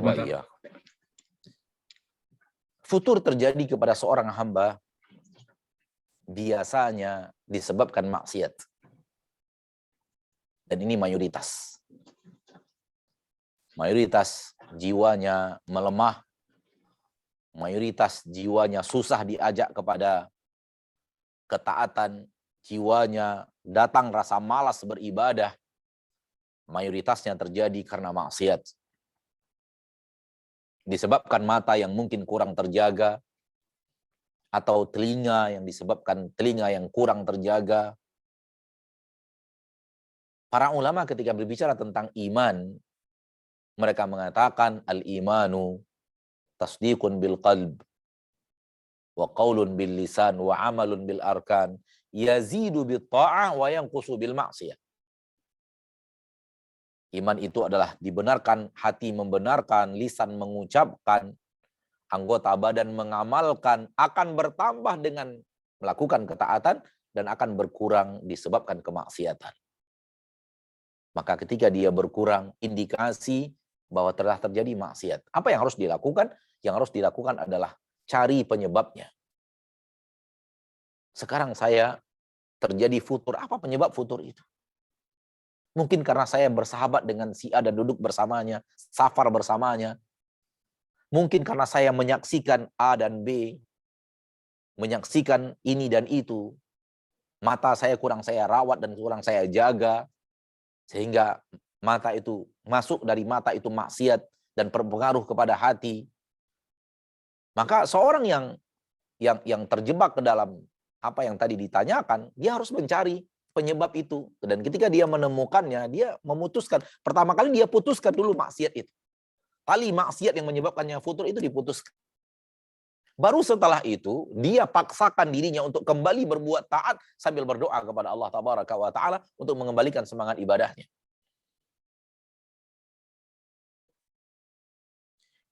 Iya. Futur terjadi kepada seorang hamba biasanya disebabkan maksiat. Dan ini mayoritas. Mayoritas jiwanya melemah. Mayoritas jiwanya susah diajak kepada ketaatan. Jiwanya datang rasa malas beribadah. Mayoritasnya terjadi karena maksiat. Disebabkan mata yang mungkin kurang terjaga, atau telinga yang disebabkan telinga yang kurang terjaga. Para ulama ketika berbicara tentang iman, mereka mengatakan al-imanu tasdiqun bil qalb wa qaulun bil lisan wa amalun bil arkan yazidu bit ta'ah wa yanqusu bil ma'siyah. Iman itu adalah dibenarkan, hati membenarkan, lisan mengucapkan, anggota badan mengamalkan, akan bertambah dengan melakukan ketaatan dan akan berkurang disebabkan kemaksiatan. Maka ketika dia berkurang, indikasi bahwa telah terjadi maksiat. Apa yang harus dilakukan? Yang harus dilakukan adalah cari penyebabnya. Sekarang saya terjadi futur. Apa penyebab futur itu? Mungkin karena saya bersahabat dengan si A dan duduk bersamanya, safar bersamanya. Mungkin karena saya menyaksikan A dan B, menyaksikan ini dan itu. Mata saya kurang saya rawat dan kurang saya jaga, sehingga mata itu masuk dari mata itu maksiat dan berpengaruh kepada hati. Maka seorang yang terjebak ke dalam apa yang tadi ditanyakan, dia harus mencari penyebab itu. Dan ketika dia menemukannya, dia memutuskan. Pertama kali dia putuskan dulu maksiat itu. Tali maksiat yang menyebabkannya futur itu diputuskan. Baru setelah itu, dia paksakan dirinya untuk kembali berbuat taat sambil berdoa kepada Allah Ta'ala untuk mengembalikan semangat ibadahnya.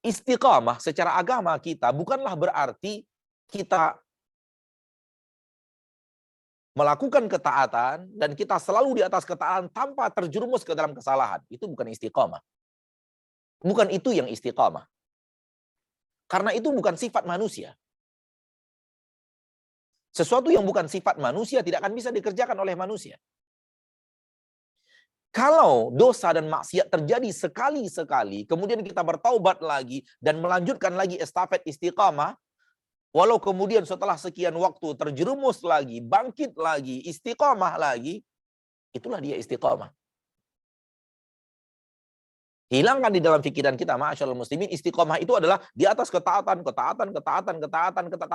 Istiqamah secara agama kita bukanlah berarti kita melakukan ketaatan dan kita selalu di atas ketaatan tanpa terjerumus ke dalam kesalahan. Itu bukan istiqamah. Bukan itu yang istiqamah. Karena itu bukan sifat manusia. Sesuatu yang bukan sifat manusia tidak akan bisa dikerjakan oleh manusia. Kalau dosa dan maksiat terjadi sekali-sekali, kemudian kita bertaubat lagi dan melanjutkan lagi estafet istiqamah, walau kemudian setelah sekian waktu terjerumus lagi, bangkit lagi, istiqamah lagi, itulah dia istiqamah. Hilangkan di dalam pikiran kita, ma'asyiral muslimin, istiqamah itu adalah di atas ketaatan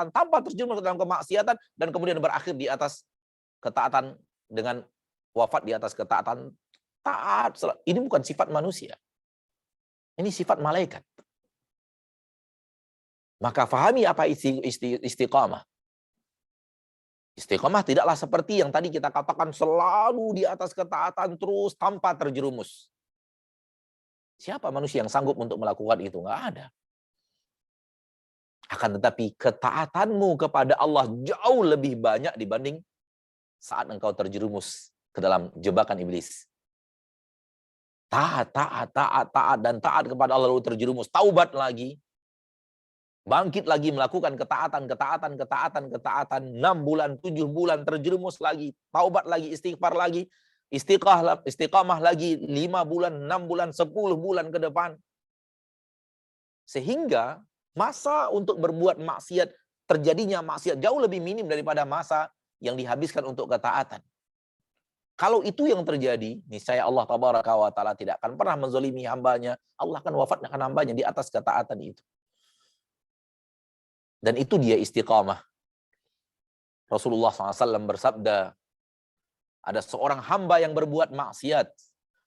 tanpa terjerumus ke dalam kemaksiatan dan kemudian berakhir di atas ketaatan dengan wafat di atas ketaatan taat. Ini bukan sifat manusia. Ini sifat malaikat. Maka fahami apa istiqamah. Istiqomah tidaklah seperti yang tadi kita katakan selalu di atas ketaatan terus tanpa terjerumus. Siapa manusia yang sanggup untuk melakukan itu? Nggak ada. Akan tetapi ketaatanmu kepada Allah jauh lebih banyak dibanding saat engkau terjerumus ke dalam jebakan iblis. Taat, dan taat kepada Allah lalu terjerumus. Taubat lagi. Bangkit lagi melakukan ketaatan. 6 bulan, 7 bulan terjerumus lagi. Taubat lagi, istighfar lagi. Istiqamah lagi 5 bulan, 6 bulan, 10 bulan ke depan. Sehingga masa untuk berbuat maksiat, terjadinya maksiat jauh lebih minim daripada masa yang dihabiskan untuk ketaatan. Kalau itu yang terjadi, niscaya Allah Tabaraka wa Ta'ala tidak akan pernah menzalimi hambanya. Allah akan wafatkan hambanya di atas ketaatan itu. Dan itu dia istiqamah. Rasulullah SAW bersabda, ada seorang hamba yang berbuat maksiat,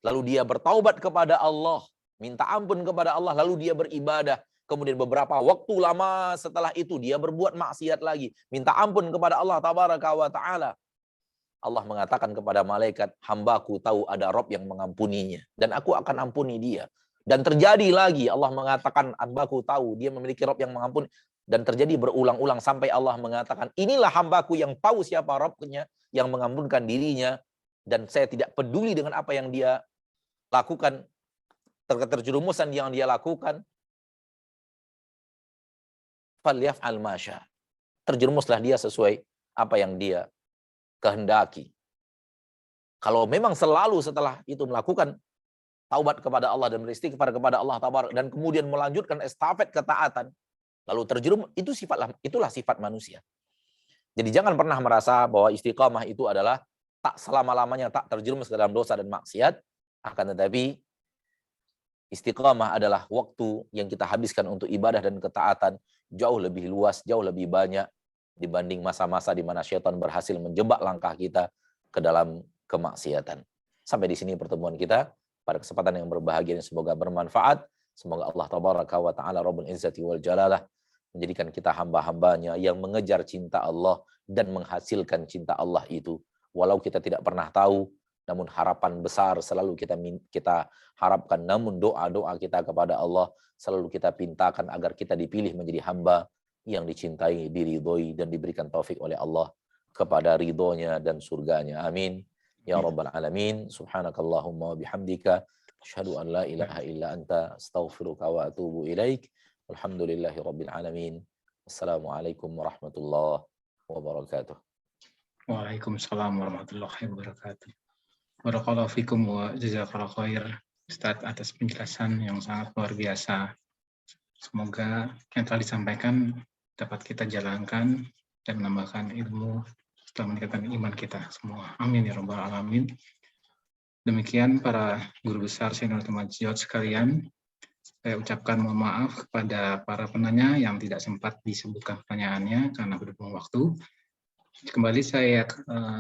lalu dia bertaubat kepada Allah, minta ampun kepada Allah, lalu dia beribadah. Kemudian beberapa waktu lama setelah itu dia berbuat maksiat lagi, minta ampun kepada Allah Tabaraka wa Ta'ala. Allah mengatakan kepada malaikat, hambaku tahu ada Rob yang mengampuninya, dan aku akan ampuni dia. Dan terjadi lagi, Allah mengatakan, hambaku tahu dia memiliki Rob yang mengampuni. Dan terjadi berulang-ulang sampai Allah mengatakan, inilah hambaku yang tahu siapa Robnya, yang mengampunkan dirinya, dan saya tidak peduli dengan apa yang dia lakukan, terjerumusan yang dia lakukan. Falyaf'al ma syaa. Terjerumuslah dia sesuai apa yang dia kehendaki. Kalau memang selalu setelah itu melakukan taubat kepada Allah dan beristighfar kepada Allah Tabaraka, dan kemudian melanjutkan estafet ketaatan, lalu terjerumus, itulah sifat manusia. Jadi jangan pernah merasa bahwa istiqamah itu adalah tak selama-lamanya tak terjerumus ke dalam dosa dan maksiat, akan tetapi istiqamah adalah waktu yang kita habiskan untuk ibadah dan ketaatan jauh lebih luas, jauh lebih banyak dibanding masa-masa di mana syaitan berhasil menjebak langkah kita ke dalam kemaksiatan. Sampai di sini pertemuan kita pada kesempatan yang berbahagia ini, semoga bermanfaat. Semoga Allah Tabaraka wa Ta'ala Rabbul Izzati wal Jalalah menjadikan kita hamba-hambanya yang mengejar cinta Allah dan menghasilkan cinta Allah itu. Walau kita tidak pernah tahu, namun harapan besar selalu kita harapkan. Namun doa-doa kita kepada Allah selalu kita pintakan agar kita dipilih menjadi hamba yang dicintai, diridhoi, dan diberikan taufik oleh Allah kepada ridhonya dan surganya. Amin. Ya Rabbal Alamin. Subhanakallahumma wa bihamdika. Asyhadu an la ilaha illa anta. Astaghfiruka wa atubu ilaik. Alhamdulillahi Rabbil Alamin. Assalamualaikum warahmatullahi wabarakatuh. Waalaikumsalam warahmatullahi wabarakatuh. Barakallahu fikum wa jazakallahu khair Ustaz atas penjelasan yang sangat luar biasa. Semoga yang telah disampaikan dapat kita jalankan dan menambahkan ilmu serta meningkatkan iman kita semua. Amin ya Rabbal Alamin. Demikian para guru besar senior Majid sekalian. Saya ucapkan mohon maaf kepada para penanya yang tidak sempat disebutkan pertanyaannya karena berhubung waktu. Kembali saya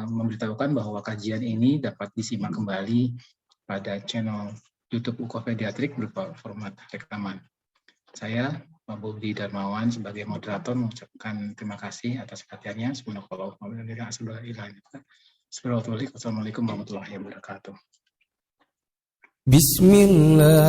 memberitahukan bahwa kajian ini dapat disimak kembali pada channel YouTube UKOH Pediatrik berupa format rekaman. Saya, Pak Budi Darmawan, sebagai moderator mengucapkan terima kasih atas perhatiannya. Assalamualaikum warahmatullahi wabarakatuh. Bismillah.